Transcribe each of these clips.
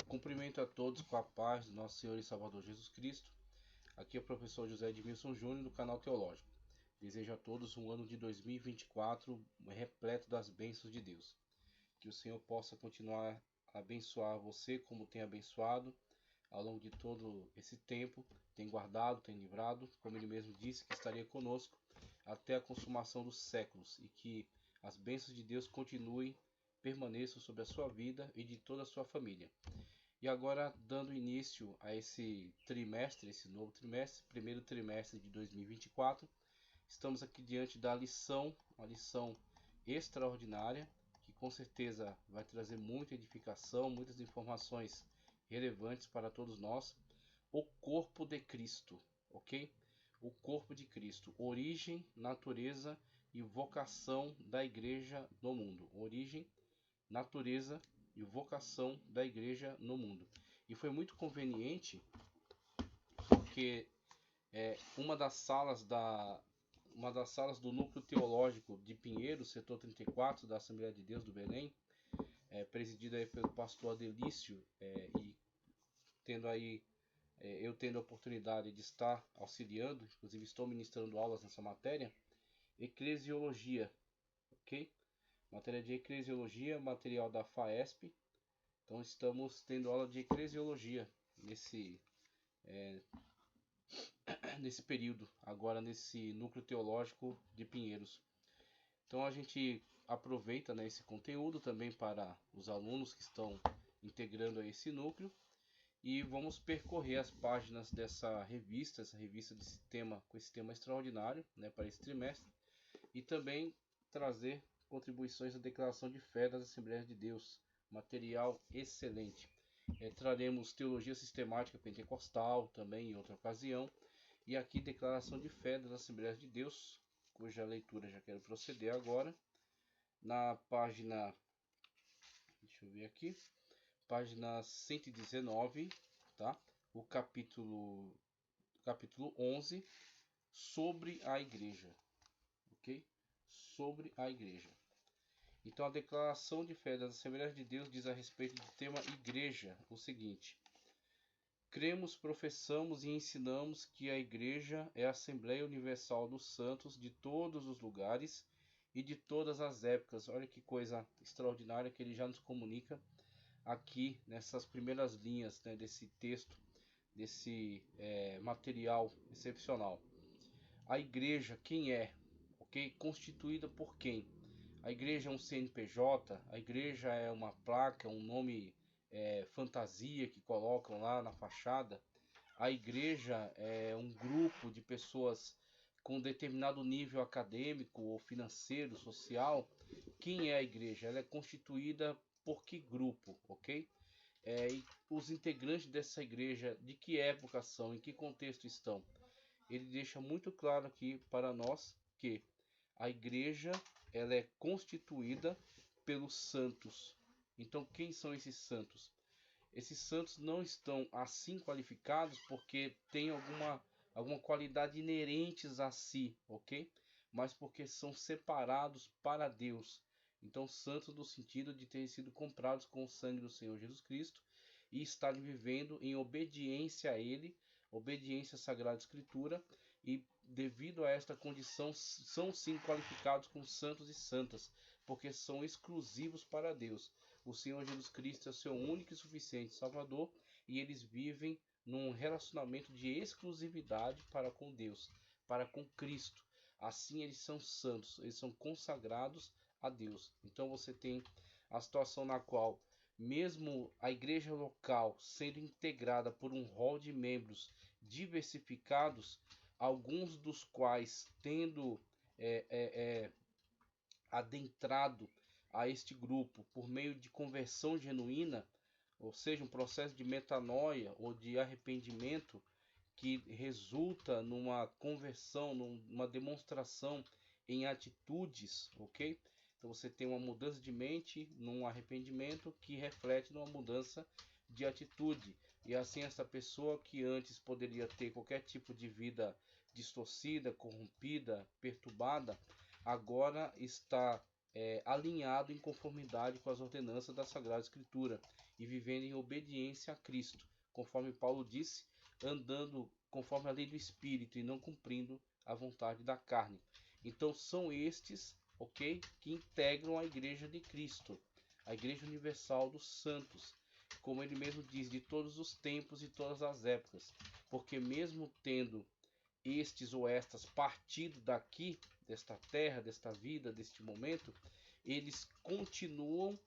Cumprimento a todos com a paz do nosso Senhor e Salvador Jesus Cristo. Aqui é o professor José Edmilson Júnior do canal Teológico. Desejo a todos um ano de 2024 repleto das bênçãos de Deus. Que o Senhor possa continuar a abençoar você como tem abençoado ao longo de todo esse tempo, tem guardado, tem livrado, como ele mesmo disse que estaria conosco até a consumação dos séculos, e que as bênçãos de Deus permaneçam sobre a sua vida e de toda a sua família. E agora, dando início a esse trimestre, esse novo trimestre, primeiro trimestre de 2024, estamos aqui diante da uma lição extraordinária, que com certeza vai trazer muita edificação, muitas informações relevantes para todos nós. O corpo de Cristo, ok? O corpo de Cristo, origem, natureza e vocação da igreja no mundo. Origem, natureza e vocação da igreja no mundo. E foi muito conveniente porque uma das salas do núcleo teológico de Pinheiros, setor 34 da Assembleia de Deus do Belém, presidida aí pelo pastor Adelício, e eu tendo a oportunidade de estar auxiliando, inclusive estou ministrando aulas nessa matéria, eclesiologia, ok? Matéria de eclesiologia, material da FAESP. Então estamos tendo aula de eclesiologia nesse período, agora nesse núcleo teológico de Pinheiros. Então a gente aproveita, né, esse conteúdo também para os alunos que estão integrando a esse núcleo, e vamos percorrer as páginas dessa revista desse tema, com esse tema extraordinário, né, para esse trimestre, e também trazer contribuições da declaração de fé das Assembleias de Deus, material excelente. Traremos teologia sistemática pentecostal também em outra ocasião, e aqui declaração de fé das Assembleias de Deus, cuja leitura já quero proceder agora. Na página, deixa eu ver aqui, página 119, tá? O capítulo 11, sobre a igreja, ok? Sobre a igreja. Então a declaração de fé das Assembleias de Deus diz a respeito do tema igreja o seguinte: cremos, professamos e ensinamos que a igreja é a Assembleia Universal dos Santos de todos os lugares e de todas as épocas. Olha que coisa extraordinária que ele já nos comunica aqui nessas primeiras linhas, né, desse texto, desse material excepcional. A igreja, quem é? Ok? Constituída por quem? A igreja é um CNPJ, a igreja é uma placa, um nome fantasia que colocam lá na fachada. A igreja é um grupo de pessoas com determinado nível acadêmico ou financeiro, social. Quem é a igreja? Ela é constituída por que grupo, ok? E os integrantes dessa igreja, de que época são, em que contexto estão? Ele deixa muito claro aqui para nós que a igreja ela é constituída pelos santos. Então, quem são esses santos? Esses santos não estão assim qualificados porque têm alguma qualidade inerentes a si, ok? Mas porque são separados para Deus. Então, santos no sentido de terem sido comprados com o sangue do Senhor Jesus Cristo e estarem vivendo em obediência a Ele, obediência à Sagrada Escritura, e devido a esta condição são sim qualificados como santos e santas, porque são exclusivos para Deus. O Senhor Jesus Cristo é o seu único e suficiente Salvador, e eles vivem num relacionamento de exclusividade para com Deus, para com Cristo. Assim eles são santos, eles são consagrados a Deus. Então você tem a situação na qual, mesmo a igreja local sendo integrada por um rol de membros diversificados, alguns dos quais tendo adentrado a este grupo por meio de conversão genuína, ou seja, um processo de metanoia ou de arrependimento que resulta numa conversão, numa demonstração em atitudes, ok? Então você tem uma mudança de mente num arrependimento que reflete numa mudança de atitude. E assim essa pessoa que antes poderia ter qualquer tipo de vida distorcida, corrompida, perturbada, agora está alinhado em conformidade com as ordenanças da Sagrada Escritura e vivendo em obediência a Cristo, conforme Paulo disse, andando conforme a lei do Espírito e não cumprindo a vontade da carne. Então são estes, ok, que integram a Igreja de Cristo, a Igreja Universal dos Santos, como ele mesmo diz, de todos os tempos e todas as épocas, porque mesmo tendo estes ou estas partido daqui, desta terra, desta vida, deste momento, eles continuam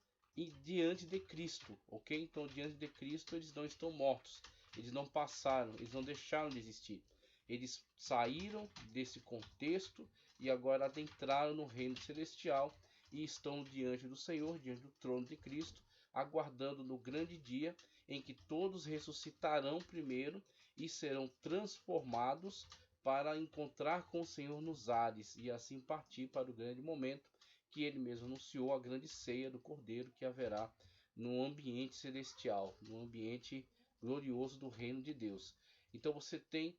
diante de Cristo, ok? Então, diante de Cristo, eles não estão mortos, eles não passaram, eles não deixaram de existir. Eles saíram desse contexto e agora adentraram no reino celestial e estão diante do Senhor, diante do trono de Cristo, aguardando no grande dia em que todos ressuscitarão primeiro e serão transformados para encontrar com o Senhor nos ares e assim partir para o grande momento que ele mesmo anunciou, a grande ceia do Cordeiro que haverá no ambiente celestial, no ambiente glorioso do reino de Deus. Então você tem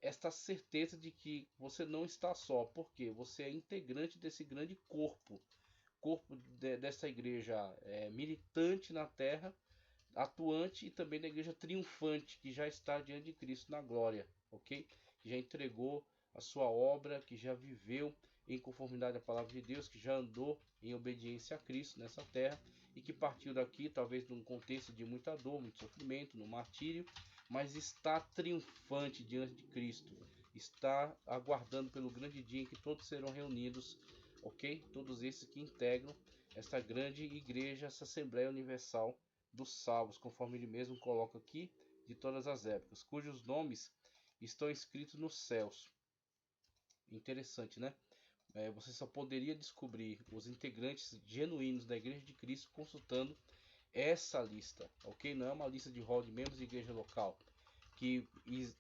esta certeza de que você não está só, porque você é integrante desse grande corpo dessa igreja militante na terra, atuante, e também da igreja triunfante, que já está diante de Cristo na glória, ok? Que já entregou a sua obra, que já viveu em conformidade à palavra de Deus, que já andou em obediência a Cristo nessa terra e que partiu daqui, talvez num contexto de muita dor, muito sofrimento, no martírio, mas está triunfante diante de Cristo, está aguardando pelo grande dia em que todos serão reunidos, ok? Todos esses que integram esta grande igreja, essa Assembleia Universal dos salvos, conforme ele mesmo coloca aqui, de todas as épocas, cujos nomes estão escritos nos céus. Interessante, né? Você só poderia descobrir os integrantes genuínos da Igreja de Cristo consultando essa lista, ok? Não é uma lista de hall de membros de igreja local, que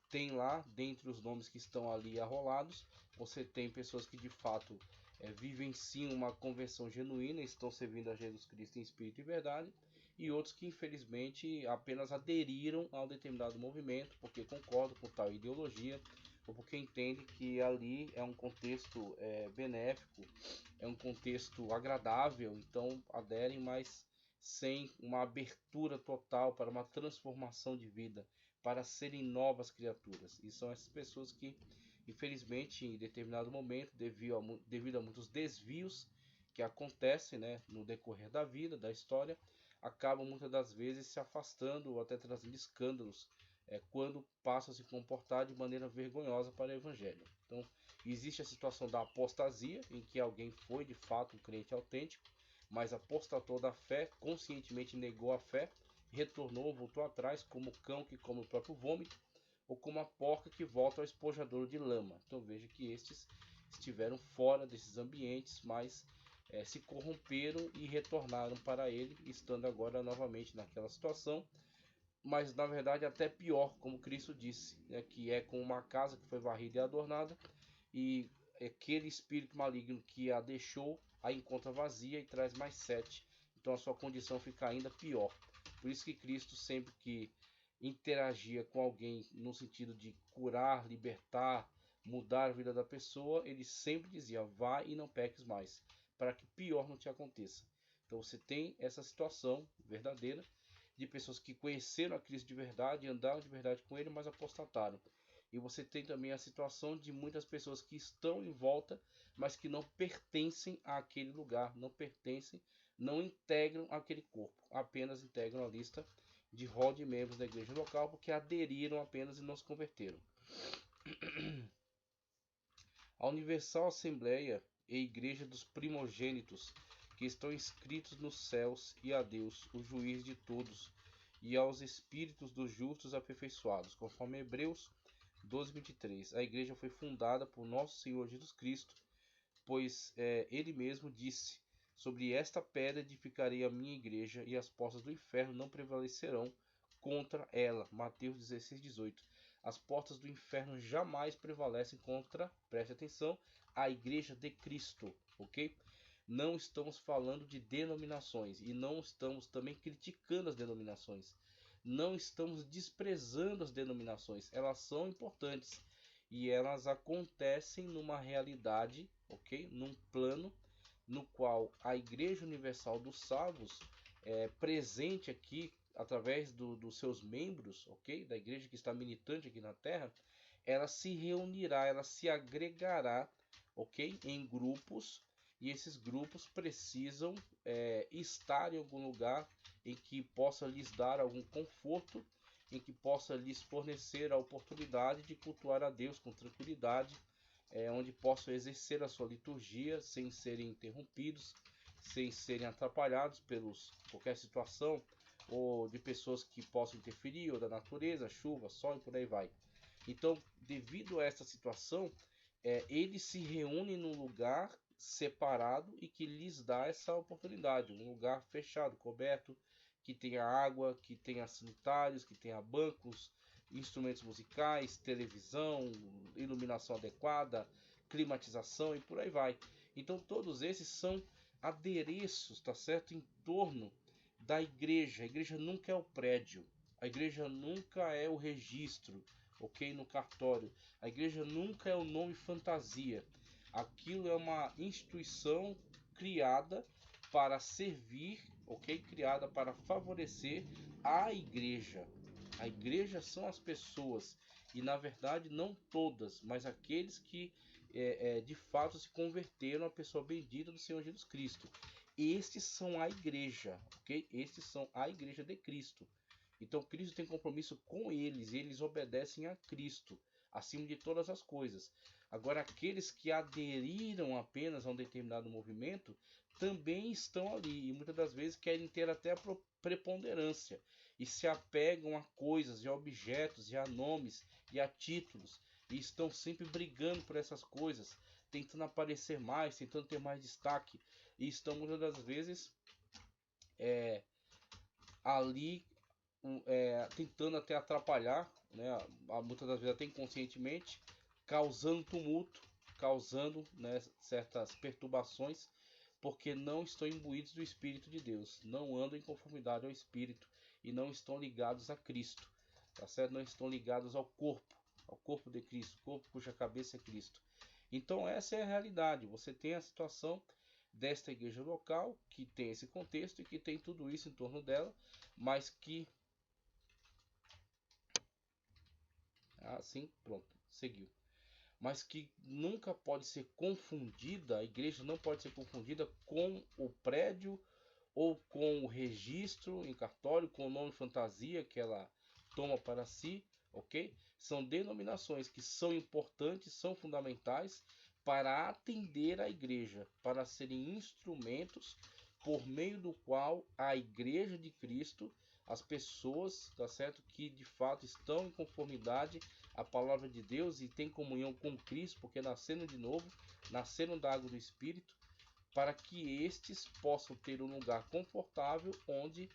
tem lá, dentre os nomes que estão ali arrolados, você tem pessoas que de fato vivem sim uma conversão genuína, estão servindo a Jesus Cristo em espírito e verdade, e outros que infelizmente apenas aderiram a um determinado movimento porque concordam com tal ideologia ou porque entendem que ali é um contexto benéfico, é um contexto agradável, então aderem, mas sem uma abertura total para uma transformação de vida, para serem novas criaturas. E são essas pessoas que, infelizmente, em determinado momento, devido a muitos desvios que acontecem, né, no decorrer da vida, da história, acabam muitas das vezes se afastando ou até trazendo escândalos quando passam a se comportar de maneira vergonhosa para o Evangelho. Então, existe a situação da apostasia, em que alguém foi de fato um crente autêntico, mas apostatou da fé, conscientemente negou a fé, retornou, voltou atrás, como o cão que come o próprio vômito, ou como a porca que volta ao espojadouro de lama. Então veja que estes estiveram fora desses ambientes, mas se corromperam e retornaram para ele, estando agora novamente naquela situação, mas na verdade até pior, como Cristo disse, né, que é como uma casa que foi varrida e adornada, e aquele espírito maligno que a deixou a encontra vazia e traz mais 7. Então a sua condição fica ainda pior. Por isso que Cristo, sempre que interagia com alguém no sentido de curar, libertar, mudar a vida da pessoa, ele sempre dizia: vá e não peques mais, para que pior não te aconteça. Então você tem essa situação verdadeira de pessoas que conheceram a Cristo de verdade, andaram de verdade com ele, mas apostataram. E você tem também a situação de muitas pessoas que estão em volta, mas que não pertencem àquele lugar, não pertencem, não integram aquele corpo, apenas integram a lista de rol de membros da igreja local, porque aderiram apenas e não se converteram. A Universal Assembleia e Igreja dos Primogênitos, que estão inscritos nos céus, e a Deus, o juiz de todos, e aos espíritos dos justos aperfeiçoados, conforme Hebreus 12:23. A igreja foi fundada por nosso Senhor Jesus Cristo, pois ele mesmo disse: sobre esta pedra edificarei a minha igreja, e as portas do inferno não prevalecerão contra ela. Mateus 16:18. As portas do inferno jamais prevalecem contra, preste atenção, a igreja de Cristo, ok? Não estamos falando de denominações e não estamos também criticando as denominações. Não estamos desprezando as denominações. Elas são importantes e elas acontecem numa realidade, ok? Num plano, no qual a Igreja Universal dos Salvos é presente aqui através dos seus membros, ok? Da igreja que está militante aqui na Terra, ela se reunirá, ela se agregará, ok? Em grupos, e esses grupos precisam estar em algum lugar em que possa lhes dar algum conforto, em que possa lhes fornecer a oportunidade de cultuar a Deus com tranquilidade, onde possam exercer a sua liturgia sem serem interrompidos, sem serem atrapalhados pelos qualquer situação ou de pessoas que possam interferir, ou da natureza, chuva, sol e por aí vai. Então, devido a essa situação, eles se reúnem num lugar separado e que lhes dá essa oportunidade, um lugar fechado, coberto, que tenha água, que tenha sanitários, que tenha bancos, instrumentos musicais, televisão, iluminação adequada, climatização e por aí vai. Então todos esses são adereços, tá certo? Em torno da igreja. A igreja nunca é o prédio, a igreja nunca é o registro, ok? No cartório. A igreja nunca é o nome fantasia. Aquilo é uma instituição criada para servir, ok? Criada para favorecer a igreja. A igreja são as pessoas, e na verdade não todas, mas aqueles que de fato se converteram à pessoa bendita do Senhor Jesus Cristo. Estes são a igreja, ok? Estes são a igreja de Cristo. Então Cristo tem compromisso com eles, e eles obedecem a Cristo acima de todas as coisas. Agora, aqueles que aderiram apenas a um determinado movimento também estão ali, e muitas das vezes querem ter até a preponderância e se apegam a coisas, e a objetos, e a nomes, e a títulos, e estão sempre brigando por essas coisas, tentando aparecer mais, tentando ter mais destaque, e estão muitas das vezes ali tentando até atrapalhar, né, muitas das vezes até inconscientemente, causando tumulto, causando, né, certas perturbações, porque não estão imbuídos do Espírito de Deus, não andam em conformidade ao Espírito e não estão ligados a Cristo, tá certo? Não estão ligados ao corpo de Cristo, corpo cuja cabeça é Cristo. Então essa é a realidade. Você tem a situação desta igreja local que tem esse contexto e que tem tudo isso em torno dela, mas que assim, pronto, seguiu. Mas que nunca pode ser confundida, a igreja não pode ser confundida com o prédio ou com o registro em cartório, com o nome fantasia que ela toma para si, ok? São denominações que são importantes, são fundamentais para atender a igreja, para serem instrumentos por meio do qual a igreja de Cristo, as pessoas, tá certo, que de fato estão em conformidade à palavra de Deus e têm comunhão com Cristo, porque nasceram de novo, nasceram da água do Espírito, para que estes possam ter um lugar confortável onde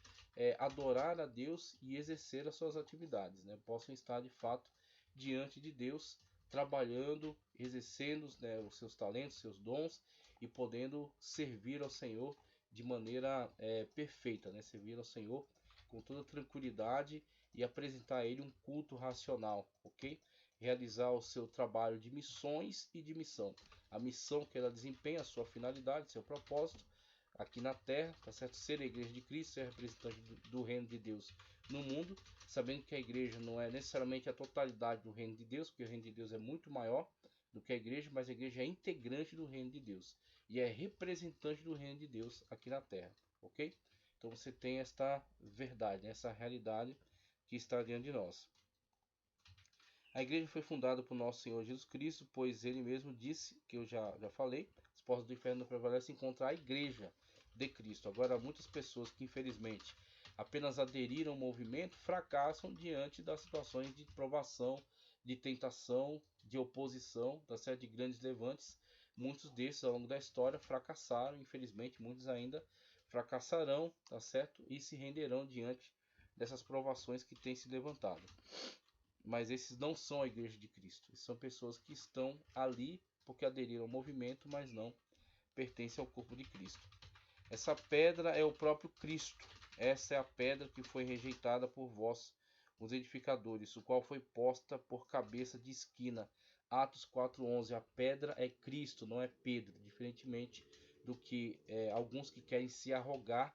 adorar a Deus e exercer as suas atividades, né? Possam estar de fato diante de Deus, trabalhando, exercendo, né, os seus talentos, seus dons e podendo servir ao Senhor de maneira perfeita, né? Servir ao Senhor com toda tranquilidade e apresentar a Ele um culto racional, ok? Realizar o seu trabalho de missões e de missão. A missão que ela desempenha, a sua finalidade, seu propósito aqui na Terra, tá certo? Ser a igreja de Cristo, ser representante do reino de Deus no mundo, sabendo que a igreja não é necessariamente a totalidade do reino de Deus, porque o reino de Deus é muito maior do que a igreja, mas a igreja é integrante do reino de Deus e é representante do reino de Deus aqui na Terra, ok? Então você tem esta verdade, essa realidade que está diante de nós. A igreja foi fundada por nosso Senhor Jesus Cristo, pois ele mesmo disse, que eu já falei, as portas do inferno não prevalecem contra a igreja de Cristo. Agora, muitas pessoas que infelizmente apenas aderiram ao movimento fracassam diante das situações de provação, de tentação, de oposição, tá certo? De grandes levantes. Muitos desses ao longo da história fracassaram, infelizmente muitos ainda fracassarão, tá certo? E se renderão diante dessas provações que têm se levantado. Mas esses não são a igreja de Cristo. São pessoas que estão ali porque aderiram ao movimento, mas não pertencem ao corpo de Cristo. Essa pedra é o próprio Cristo. Essa é a pedra que foi rejeitada por vós, os edificadores, o qual foi posta por cabeça de esquina. Atos 4:11. A pedra é Cristo, não é Pedro, diferentemente do que alguns que querem se arrogar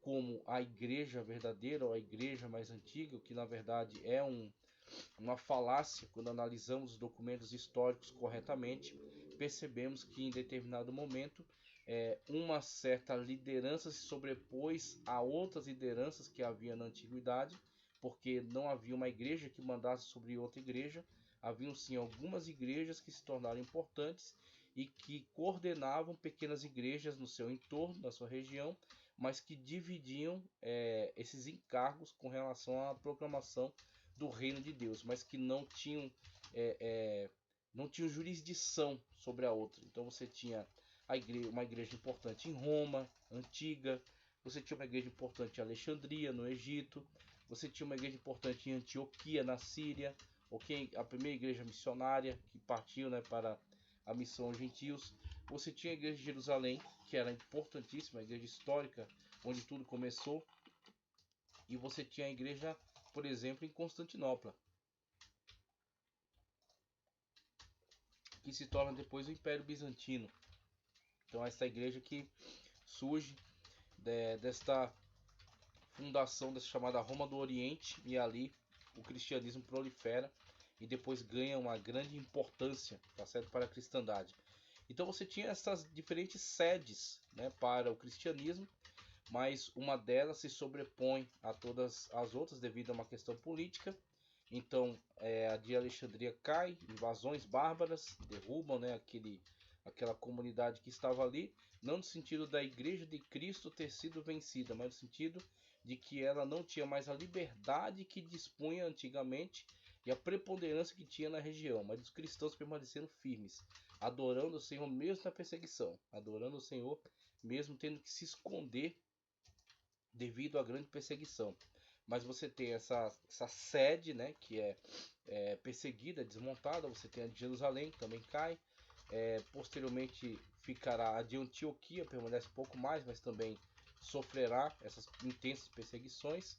como a igreja verdadeira ou a igreja mais antiga, o que na verdade é uma falácia. Quando analisamos os documentos históricos corretamente, percebemos que em determinado momento uma certa liderança se sobrepôs a outras lideranças que havia na antiguidade, porque não havia uma igreja que mandasse sobre outra igreja. Haviam sim algumas igrejas que se tornaram importantes e que coordenavam pequenas igrejas no seu entorno, na sua região, mas que dividiam esses encargos com relação à proclamação do reino de Deus, mas que não tinham jurisdição sobre a outra. Então você tinha uma igreja importante em Roma, antiga, você tinha uma igreja importante em Alexandria, no Egito, você tinha uma igreja importante em Antioquia, na Síria, a primeira igreja missionária que partiu, né, para a missão aos gentios. Você tinha a igreja de Jerusalém, que era importantíssima, a igreja histórica, onde tudo começou. E você tinha a igreja, por exemplo, em Constantinopla, que se torna depois o Império Bizantino. Então essa igreja que surge desta fundação, dessa chamada Roma do Oriente, e ali o cristianismo prolifera e depois ganha uma grande importância, tá certo, para a cristandade. Então você tinha essas diferentes sedes, né, para o cristianismo, mas uma delas se sobrepõe a todas as outras devido a uma questão política. Então a de Alexandria cai, invasões bárbaras derrubam, né, aquela comunidade que estava ali, não no sentido da Igreja de Cristo ter sido vencida, mas no sentido de que ela não tinha mais a liberdade que dispunha antigamente e a preponderância que tinha na região, mas os cristãos permaneceram firmes, adorando o Senhor mesmo na perseguição, adorando o Senhor mesmo tendo que se esconder devido à grande perseguição. Mas você tem essa sede, né, que é perseguida, desmontada. Você tem a de Jerusalém, que também cai. Posteriormente ficará a de Antioquia, permanece um pouco mais, mas também sofrerá essas intensas perseguições.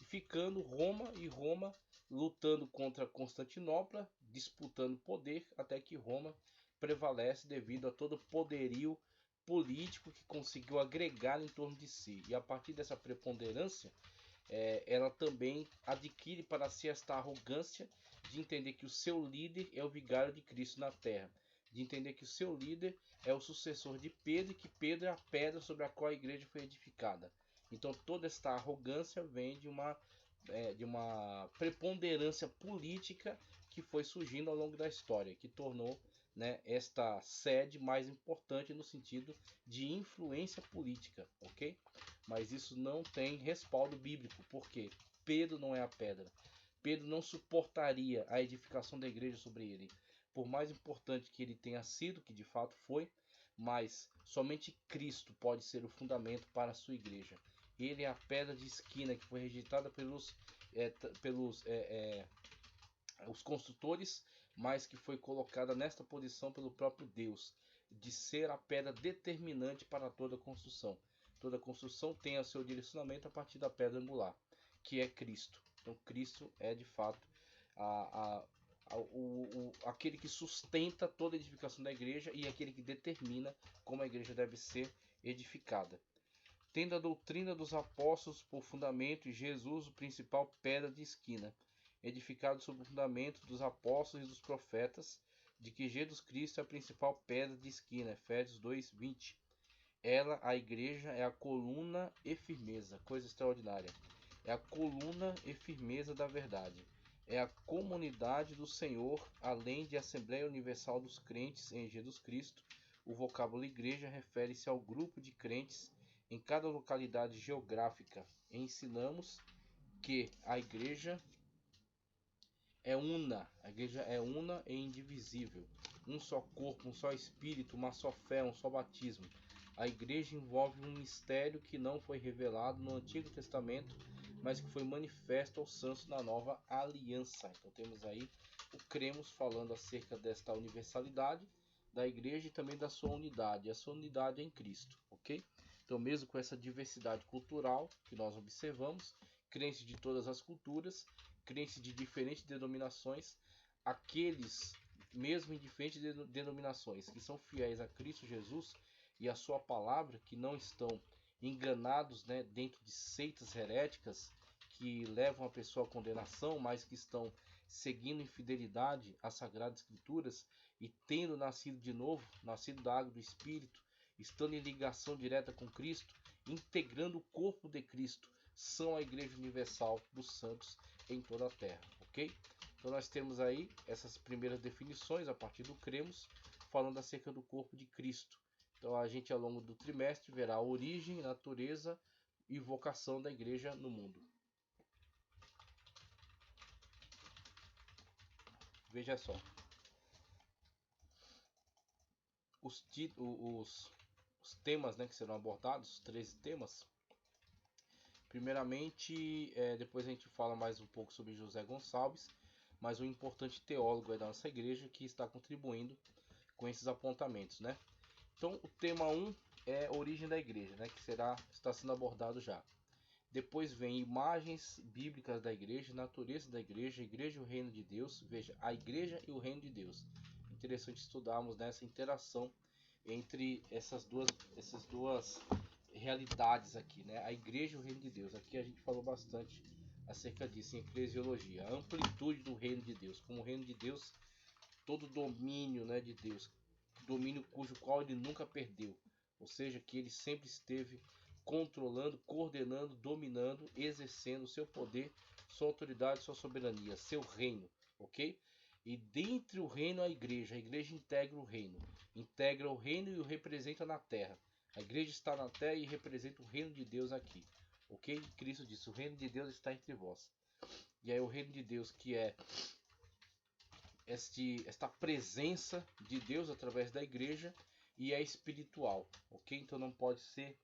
E ficando Roma, lutando contra Constantinopla, disputando poder, até que Roma prevalece devido a todo o poderio político que conseguiu agregar em torno de si. E a partir dessa preponderância, ela também adquire para si esta arrogância de entender que o seu líder é o vigário de Cristo na terra, de entender que o seu líder é o sucessor de Pedro e que Pedro é a pedra sobre a qual a igreja foi edificada. Então toda esta arrogância vem de uma preponderância política que foi surgindo ao longo da história, que tornou, né, esta sede mais importante no sentido de influência política, ok? Mas isso não tem respaldo bíblico, porque Pedro não é a pedra. Pedro não suportaria a edificação da igreja sobre ele. Por mais importante que ele tenha sido, que de fato foi, mas somente Cristo pode ser o fundamento para a sua igreja. Ele é a pedra de esquina que foi rejeitada pelos os construtores, mas que foi colocada nesta posição pelo próprio Deus, de ser a pedra determinante para toda construção. Toda construção tem o seu direcionamento a partir da pedra angular, que é Cristo. Então Cristo é de fato aquele que sustenta toda a edificação da igreja e aquele que determina como a igreja deve ser edificada. Tendo a doutrina dos apóstolos por fundamento e Jesus o principal pedra de esquina, edificado sobre o fundamento dos apóstolos e dos profetas, de que Jesus Cristo é a principal pedra de esquina. Efésios 2:20. Ela, a igreja, é a coluna e firmeza, coisa extraordinária. É a coluna e firmeza da verdade. É a comunidade do Senhor, além de Assembleia Universal dos Crentes em Jesus Cristo. O vocábulo igreja refere-se ao grupo de crentes em cada localidade geográfica. Ensinamos que a igreja é una e indivisível, um só corpo, um só espírito, uma só fé, um só batismo. A igreja envolve um mistério que não foi revelado no Antigo Testamento, mas que foi manifesto aos santos na Nova Aliança. Então temos aí o cremos falando acerca desta universalidade da igreja e também da sua unidade. A sua unidade é em Cristo, ok? Então mesmo com essa diversidade cultural que nós observamos, crentes de todas as culturas, crentes de diferentes denominações, aqueles mesmo em diferentes denominações que são fiéis a Cristo Jesus, e a sua palavra, que não estão enganados, né, dentro de seitas heréticas que levam a pessoa à condenação, mas que estão seguindo em fidelidade às Sagradas Escrituras e tendo nascido de novo, nascido da água do Espírito, estando em ligação direta com Cristo, integrando o corpo de Cristo, são a Igreja Universal dos Santos em toda a terra, ok? Então nós temos aí essas primeiras definições a partir do cremos, falando acerca do corpo de Cristo. Então a gente ao longo do trimestre verá a origem, natureza e vocação da igreja no mundo. Veja só. Os temas, né, que serão abordados, 13 temas. Primeiramente, depois a gente fala mais um pouco sobre José Gonçalves, mas um importante teólogo da nossa igreja que está contribuindo com esses apontamentos, né? Então, o tema 1 é a origem da igreja, né, que está sendo abordado já. Depois vem imagens bíblicas da igreja, natureza da igreja, a igreja e o reino de Deus. Veja, a igreja e o reino de Deus. Interessante estudarmos nessa interação entre essas duas realidades aqui, né? A igreja e o reino de Deus. Aqui a gente falou bastante acerca disso em eclesiologia. A amplitude do reino de Deus. Como o reino de Deus, todo domínio, né, de Deus, domínio cujo qual ele nunca perdeu. Ou seja, que ele sempre esteve controlando, coordenando, dominando, exercendo seu poder, sua autoridade, sua soberania, seu reino, ok? E dentre o reino a igreja integra o reino e o representa na terra. A igreja está na terra e representa o reino de Deus aqui, ok? Cristo disse, o reino de Deus está entre vós. E aí o reino de Deus, que é esta presença de Deus através da igreja, e é espiritual, ok? Então não pode ser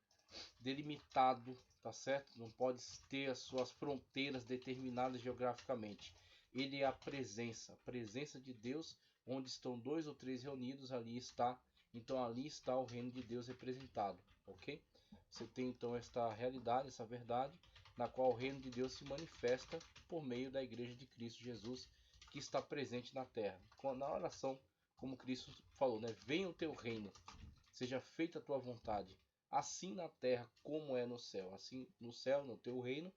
delimitado, tá certo? Não pode ter as suas fronteiras determinadas geograficamente. Ele é a presença de Deus, onde estão 2 ou 3 reunidos, ali está. Então ali está o reino de Deus representado, ok? Você tem então esta realidade, essa verdade, na qual o reino de Deus se manifesta por meio da igreja de Cristo Jesus, que está presente na terra. Na oração, como Cristo falou, né? Venha o teu reino, seja feita a tua vontade, assim na terra como é no céu. Assim no céu, no teu reino,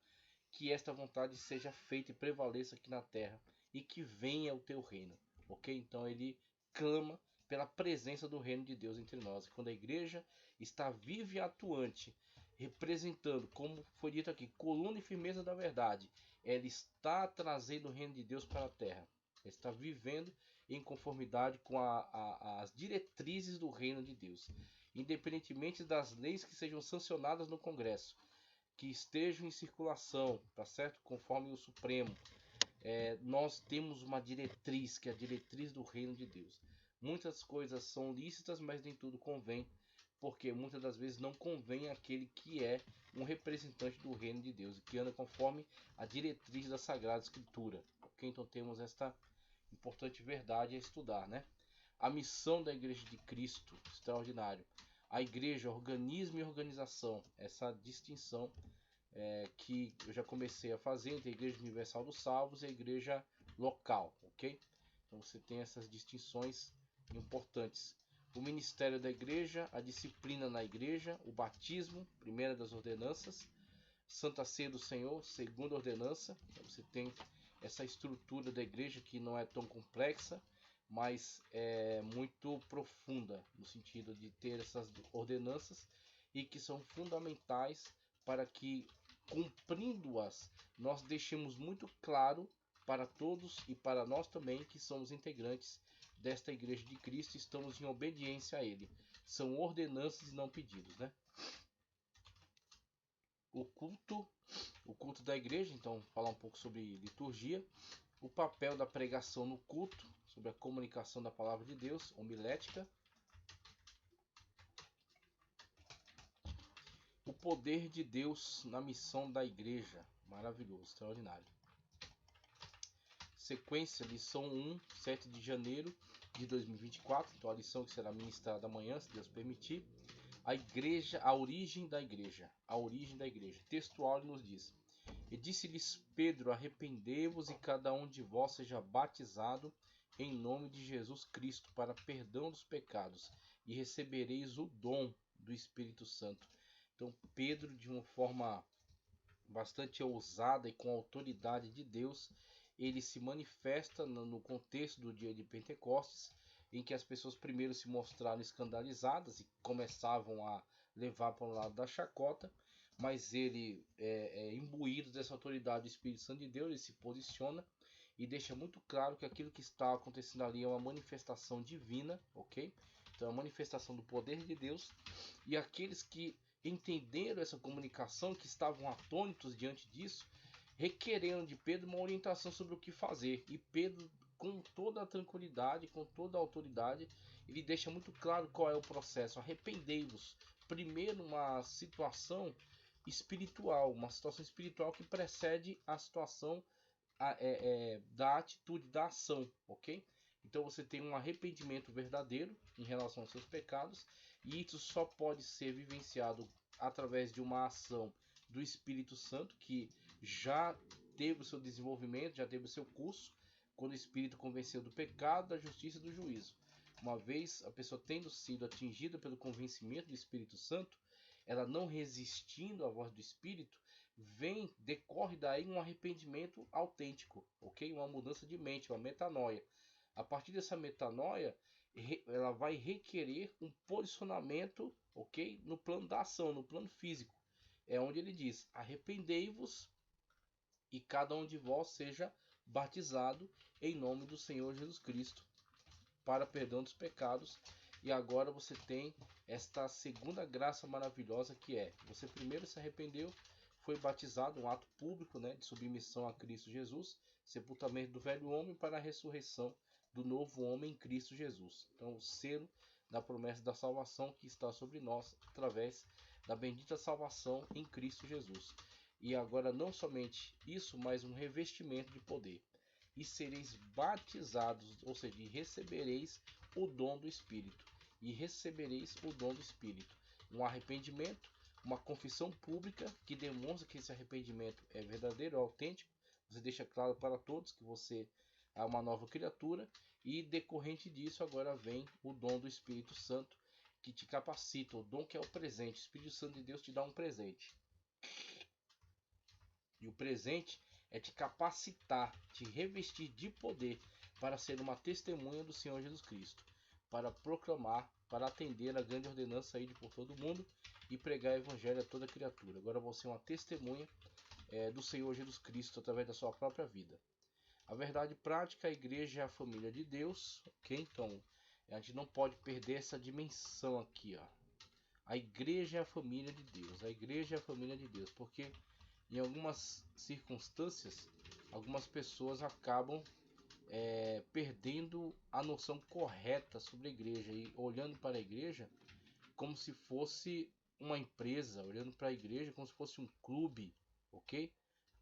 que esta vontade seja feita e prevaleça aqui na terra, e que venha o teu reino, ok? Então ele clama pela presença do reino de Deus entre nós. Quando a igreja está viva e atuante, representando, como foi dito aqui, coluna e firmeza da verdade, ela está trazendo o reino de Deus para a terra. Ela está vivendo em conformidade com as diretrizes do reino de Deus, independentemente das leis que sejam sancionadas no Congresso, que estejam em circulação, tá certo? Conforme o Supremo, nós temos uma diretriz, que é a diretriz do reino de Deus. Muitas coisas são lícitas, mas nem tudo convém, porque muitas das vezes não convém àquele que é um representante do reino de Deus, e que anda conforme a diretriz da Sagrada Escritura. Ok? Então temos esta importante verdade a estudar, né? A missão da Igreja de Cristo, extraordinário. A igreja, organismo e organização, essa distinção que eu já comecei a fazer entre a Igreja Universal dos Salvos e a igreja local, ok? Então você tem essas distinções importantes. O ministério da igreja, a disciplina na igreja, o batismo, primeira das ordenanças, Santa Ceia do Senhor, segunda ordenança. Então você tem essa estrutura da igreja que não é tão complexa, mas é muito profunda, no sentido de ter essas ordenanças e que são fundamentais para que, cumprindo-as, nós deixemos muito claro para todos e para nós também que somos integrantes desta igreja de Cristo e estamos em obediência a ele. São ordenanças e não pedidos, né? O culto da igreja, então falar um pouco sobre liturgia, o papel da pregação no culto, sobre a comunicação da palavra de Deus, homilética, o poder de Deus na missão da igreja, maravilhoso, extraordinário. Sequência, lição 1, 7 de janeiro de 2024, então a lição que será ministrada amanhã, se Deus permitir. A igreja, a origem da igreja, Textual nos diz: e disse-lhes Pedro, arrependei-vos e cada um de vós seja batizado em nome de Jesus Cristo para perdão dos pecados, e recebereis o dom do Espírito Santo. Então Pedro, de uma forma bastante ousada e com a autoridade de Deus, ele se manifesta no contexto do dia de Pentecostes, em que as pessoas primeiro se mostraram escandalizadas e começavam a levar para o lado da chacota, mas ele, imbuído dessa autoridade do Espírito Santo de Deus, ele se posiciona e deixa muito claro que aquilo que está acontecendo ali é uma manifestação divina, ok? Então é uma manifestação do poder de Deus, e aqueles que entenderam essa comunicação, que estavam atônitos diante disso, requereram de Pedro uma orientação sobre o que fazer. E Pedro, com toda a tranquilidade, com toda a autoridade, ele deixa muito claro qual é o processo. Arrependei-vos. Primeiro, uma situação espiritual, que precede a situação da atitude, da ação, ok? Então você tem um arrependimento verdadeiro em relação aos seus pecados, e isso só pode ser vivenciado através de uma ação do Espírito Santo, que já teve o seu desenvolvimento, já teve o seu curso, quando o Espírito convenceu do pecado, da justiça e do juízo. Uma vez a pessoa tendo sido atingida pelo convencimento do Espírito Santo, ela não resistindo à voz do Espírito, decorre daí um arrependimento autêntico, ok? Uma mudança de mente, uma metanoia. A partir dessa metanoia, ela vai requerer um posicionamento, ok? No plano da ação, no plano físico. É onde ele diz: arrependei-vos e cada um de vós seja batizado em nome do Senhor Jesus Cristo para perdão dos pecados. E agora você tem esta segunda graça maravilhosa, que é: você primeiro se arrependeu, foi batizado, um ato público, né, de submissão a Cristo Jesus, sepultamento do velho homem para a ressurreição do novo homem em Cristo Jesus. Então, o selo da promessa da salvação que está sobre nós através da bendita salvação em Cristo Jesus. E agora não somente isso, mas um revestimento de poder. E sereis batizados, ou seja, recebereis o dom do Espírito. E recebereis o dom do Espírito. Um arrependimento, uma confissão pública que demonstra que esse arrependimento é verdadeiro, é autêntico. Você deixa claro para todos que você é uma nova criatura, e decorrente disso agora vem o dom do Espírito Santo, que te capacita, o dom que é o presente. O Espírito Santo de Deus te dá um presente. E o presente é te capacitar, te revestir de poder para ser uma testemunha do Senhor Jesus Cristo, para proclamar, para atender a grande ordenança aí de por todo mundo e pregar o evangelho a toda criatura. Agora você é uma testemunha do Senhor Jesus Cristo através da sua própria vida. A verdade prática: a igreja é a família de Deus, ok? Então a gente não pode perder essa dimensão aqui, ó. A igreja é a família de Deus, a igreja é a família de Deus, porque em algumas circunstâncias, algumas pessoas acabam perdendo a noção correta sobre a igreja e olhando para a igreja como se fosse uma empresa, olhando para a igreja como se fosse um clube, ok?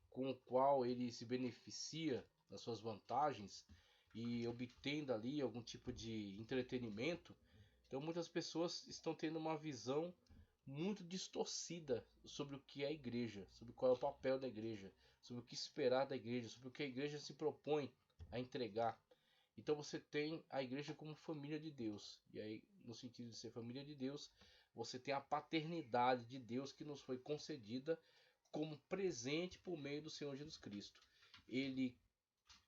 Com o qual ele se beneficia das suas vantagens e obtendo ali algum tipo de entretenimento. Então muitas pessoas estão tendo uma visão muito distorcida sobre o que é a igreja, sobre qual é o papel da igreja, sobre o que esperar da igreja, sobre o que a igreja se propõe a entregar. Então você tem a igreja como família de Deus. E aí, no sentido de ser família de Deus, você tem a paternidade de Deus que nos foi concedida como presente por meio do Senhor Jesus Cristo. Ele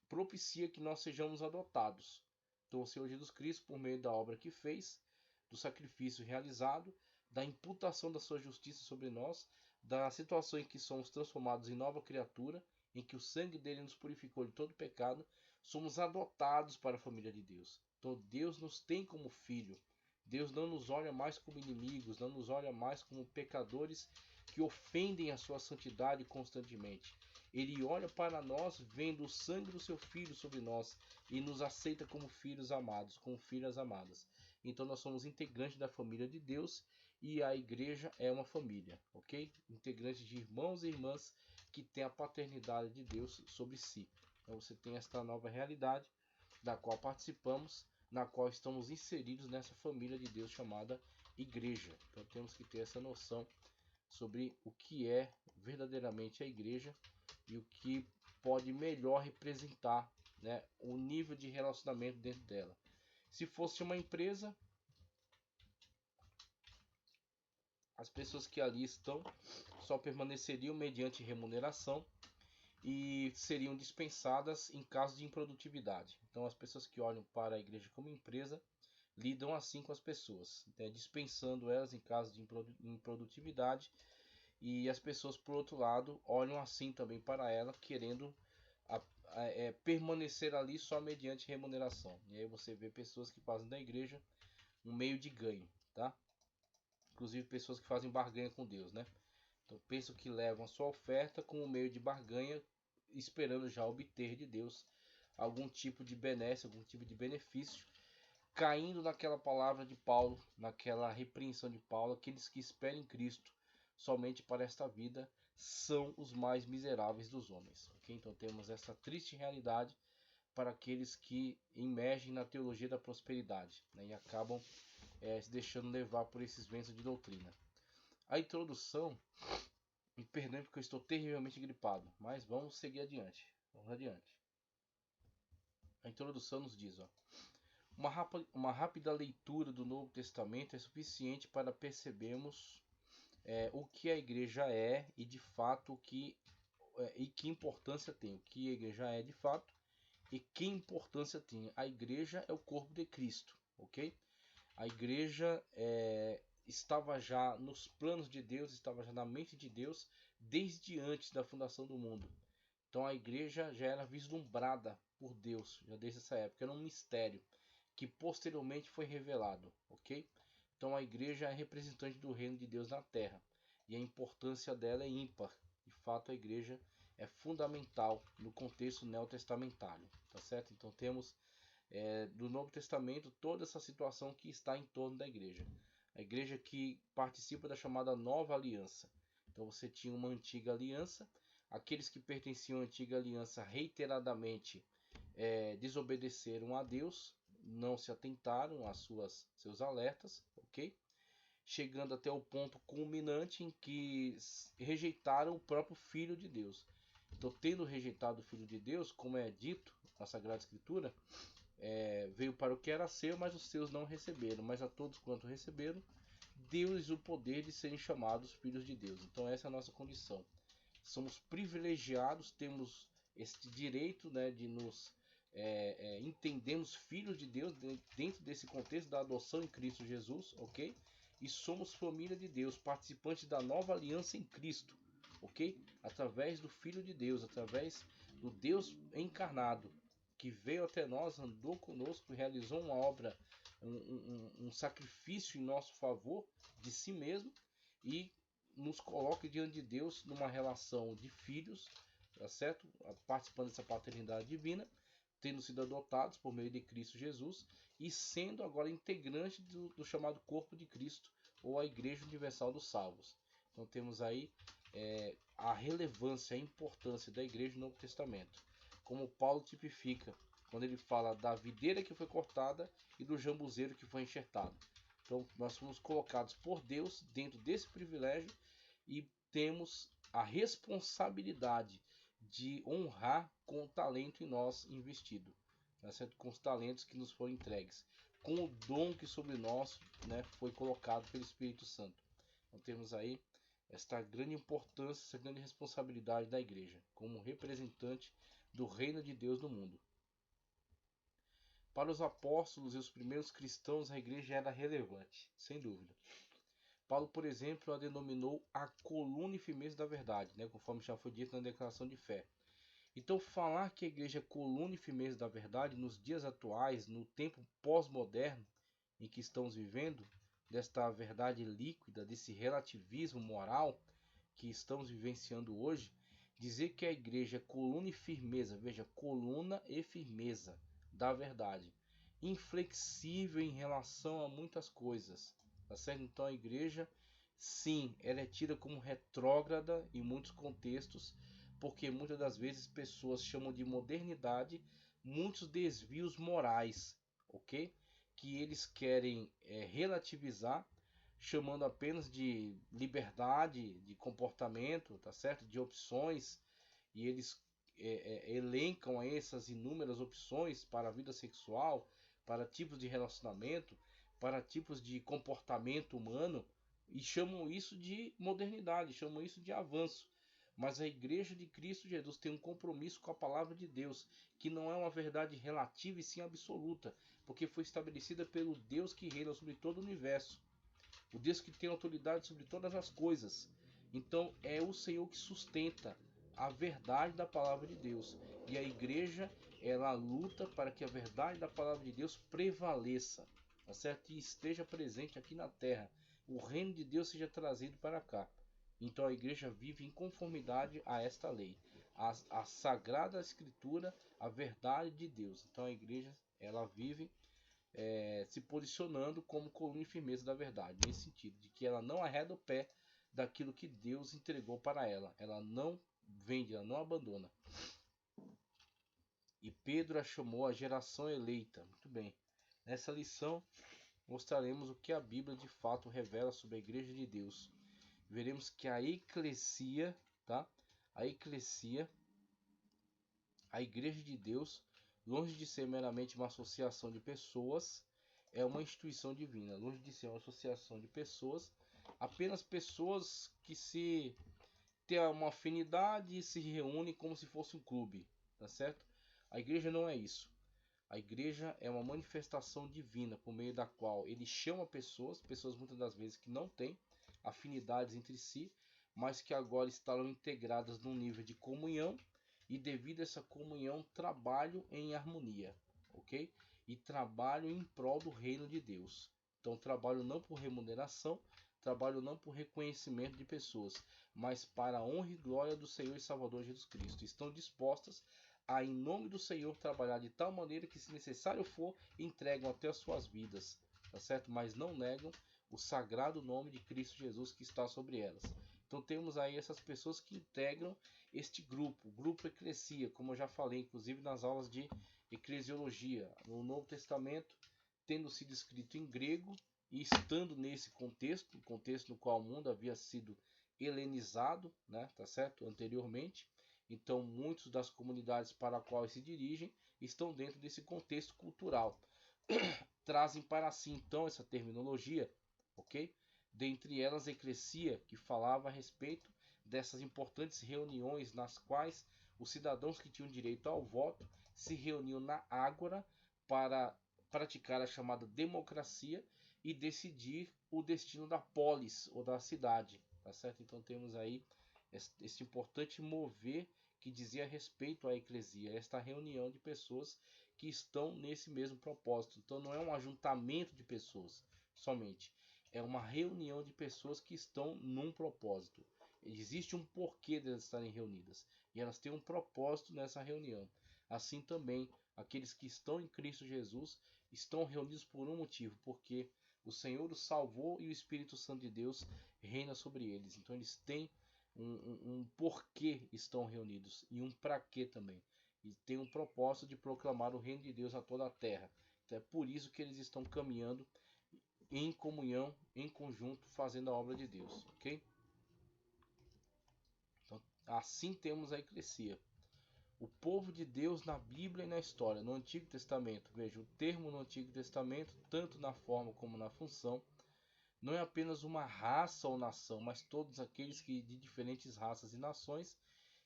propicia que nós sejamos adotados. Então o Senhor Jesus Cristo, por meio da obra que fez, do sacrifício realizado, da imputação da sua justiça sobre nós, da situação em que somos transformados em nova criatura, em que o sangue dele nos purificou de todo pecado, somos adotados para a família de Deus. Então Deus nos tem como filho. Deus não nos olha mais como inimigos, não nos olha mais como pecadores que ofendem a sua santidade constantemente. Ele olha para nós vendo o sangue do seu filho sobre nós e nos aceita como filhos amados, como filhas amadas. Então nós somos integrantes da família de Deus, e a igreja é uma família, ok? Integrantes de irmãos e irmãs que têm a paternidade de Deus sobre si. Então você tem esta nova realidade da qual participamos, na qual estamos inseridos nessa família de Deus chamada igreja. Então temos que ter essa noção sobre o que é verdadeiramente a igreja e o que pode melhor representar, né, o nível de relacionamento dentro dela. Se fosse uma empresa, as pessoas que ali estão só permaneceriam mediante remuneração e seriam dispensadas em caso de improdutividade. Então, as pessoas que olham para a igreja como empresa lidam assim com as pessoas, né, dispensando elas em caso de improdutividade, e as pessoas, por outro lado, olham assim também para ela, querendo permanecer ali só mediante remuneração. E aí você vê pessoas que fazem da igreja um meio de ganho, tá? Inclusive pessoas que fazem barganha com Deus, né? Então pensam que levam a sua oferta como meio de barganha, esperando já obter de Deus algum tipo de benesse, algum tipo de benefício, caindo naquela palavra de Paulo, naquela repreensão de Paulo: aqueles que esperam em Cristo somente para esta vida são os mais miseráveis dos homens. Okay? Então temos essa triste realidade para aqueles que emergem na teologia da prosperidade, né, e acabam se deixando levar por esses ventos de doutrina. A introdução, me perdoe porque eu estou terrivelmente gripado, mas vamos seguir adiante. Vamos adiante. A introdução nos diz, ó: uma rápida leitura do Novo Testamento é suficiente para percebermos o que a igreja é e de fato e que importância tem. O que a igreja é de fato e que importância tem. A igreja é o corpo de Cristo, ok? A igreja estava já nos planos de Deus, estava já na mente de Deus desde antes da fundação do mundo. Então a igreja já era vislumbrada por Deus, já desde essa época. Era um mistério que posteriormente foi revelado, ok? Então a igreja é representante do reino de Deus na terra e a importância dela é ímpar. De fato, a igreja é fundamental no contexto neotestamentário, tá certo? Então temos do Novo Testamento toda essa situação que está em torno da igreja. A igreja que participa da chamada Nova Aliança. Então você tinha uma antiga aliança, aqueles que pertenciam à antiga aliança reiteradamente desobedeceram a Deus, não se atentaram às seus alertas, ok? Chegando até o ponto culminante em que rejeitaram o próprio Filho de Deus. Então, tendo rejeitado o Filho de Deus, como é dito na Sagrada Escritura, veio para o que era seu, mas os seus não receberam. Mas a todos quanto receberam, deu-lhes o poder de serem chamados filhos de Deus. Então essa é a nossa condição. Somos privilegiados, temos este direito, né, de nos entendermos filhos de Deus dentro desse contexto da adoção em Cristo Jesus, ok? E somos família de Deus, participantes da nova aliança em Cristo, ok? Através do Filho de Deus, através do Deus encarnado, que veio até nós, andou conosco, realizou uma obra, um sacrifício em nosso favor de si mesmo e nos coloca diante de Deus numa relação de filhos, tá certo? Participando dessa paternidade divina, tendo sido adotados por meio de Cristo Jesus e sendo agora integrante do chamado corpo de Cristo, ou a Igreja Universal dos Salvos. Então temos aí a relevância, a importância da igreja no Novo Testamento, como Paulo tipifica quando ele fala da videira que foi cortada e do jambuzeiro que foi enxertado. Então nós fomos colocados por Deus dentro desse privilégio e temos a responsabilidade de honrar com o talento em nós investido, tá certo? Com os talentos que nos foram entregues, com o dom que sobre nós, né, foi colocado pelo Espírito Santo. Então temos aí esta grande importância, essa grande responsabilidade da igreja, como representante do reino de Deus no mundo. Para os apóstolos e os primeiros cristãos, a igreja era relevante, sem dúvida. Paulo, por exemplo, a denominou a coluna e firmeza da verdade, né, conforme já foi dito na declaração de fé. Então, falar que a igreja é coluna e firmeza da verdade nos dias atuais, no tempo pós-moderno em que estamos vivendo, desta verdade líquida, desse relativismo moral que estamos vivenciando hoje, dizer que a igreja é coluna e firmeza, veja, coluna e firmeza da verdade, inflexível em relação a muitas coisas, tá certo? Então a igreja, sim, ela é tida como retrógrada em muitos contextos, porque muitas das vezes pessoas chamam de modernidade muitos desvios morais, ok? Que eles querem relativizar, chamando apenas de liberdade de comportamento, tá certo? De opções, e eles elencam essas inúmeras opções para a vida sexual, para tipos de relacionamento, para tipos de comportamento humano, e chamam isso de modernidade, chamam isso de avanço. Mas a Igreja de Cristo Jesus tem um compromisso com a palavra de Deus, que não é uma verdade relativa e sim absoluta, porque foi estabelecida pelo Deus que reina sobre todo o universo, o Deus que tem autoridade sobre todas as coisas. Então é o Senhor que sustenta a verdade da palavra de Deus. E a igreja, ela luta para que a verdade da palavra de Deus prevaleça, tá certo? E esteja presente aqui na terra. O reino de Deus seja trazido para cá. Então a igreja vive em conformidade a esta lei, a sagrada escritura, a verdade de Deus. Então a igreja, ela vive se posicionando como coluna e firmeza da verdade, nesse sentido, de que ela não arreda o pé daquilo que Deus entregou para ela. Ela não vende, ela não abandona. E Pedro a chamou a geração eleita. Muito bem. Nessa lição mostraremos o que a Bíblia de fato revela sobre a igreja de Deus. Veremos que a eclesia, tá? A eclesia, a igreja de Deus, longe de ser meramente uma associação de pessoas, é uma instituição divina. Longe de ser uma associação de pessoas, apenas pessoas que se têm uma afinidade e se reúnem como se fosse um clube, tá certo? A igreja não é isso. A igreja é uma manifestação divina por meio da qual ele chama pessoas muitas das vezes que não têm afinidades entre si, mas que agora estarão integradas num nível de comunhão, e devido a essa comunhão trabalho em harmonia, ok? E trabalho em prol do reino de Deus. Então trabalho não por remuneração, trabalho não por reconhecimento de pessoas, mas para a honra e glória do Senhor e Salvador Jesus Cristo. Estão dispostas a, em nome do Senhor, trabalhar de tal maneira que, se necessário for, entregam até as suas vidas, tá certo? Mas não negam o sagrado nome de Cristo Jesus que está sobre elas. Então temos aí essas pessoas que integram este grupo, o grupo eclesia, como eu já falei, inclusive nas aulas de eclesiologia, no Novo Testamento, tendo sido escrito em grego e estando nesse contexto, o contexto no qual o mundo havia sido helenizado, né, tá certo, anteriormente. Então, muitas das comunidades para as quais se dirigem estão dentro desse contexto cultural. Trazem para si, então, essa terminologia, ok? Dentre elas, a eclesia, que falava a respeito dessas importantes reuniões nas quais os cidadãos que tinham direito ao voto se reuniam na ágora para praticar a chamada democracia e decidir o destino da polis ou da cidade, tá certo? Então temos aí esse importante mover que dizia respeito à eclesia, esta reunião de pessoas que estão nesse mesmo propósito. Então não é um ajuntamento de pessoas somente, é uma reunião de pessoas que estão num propósito. Existe um porquê delas estarem reunidas e elas têm um propósito nessa reunião. Assim também, aqueles que estão em Cristo Jesus estão reunidos por um motivo, porque o Senhor os salvou e o Espírito Santo de Deus reina sobre eles. Então eles têm um porquê estão reunidos e um para quê também. E tem um propósito de proclamar o reino de Deus a toda a terra. Então é por isso que eles estão caminhando em comunhão, em conjunto, fazendo a obra de Deus, ok? Então, assim temos a eclesia. O povo de Deus na Bíblia e na história. No Antigo Testamento, veja, o termo no Antigo Testamento, tanto na forma como na função, não é apenas uma raça ou nação, mas todos aqueles que de diferentes raças e nações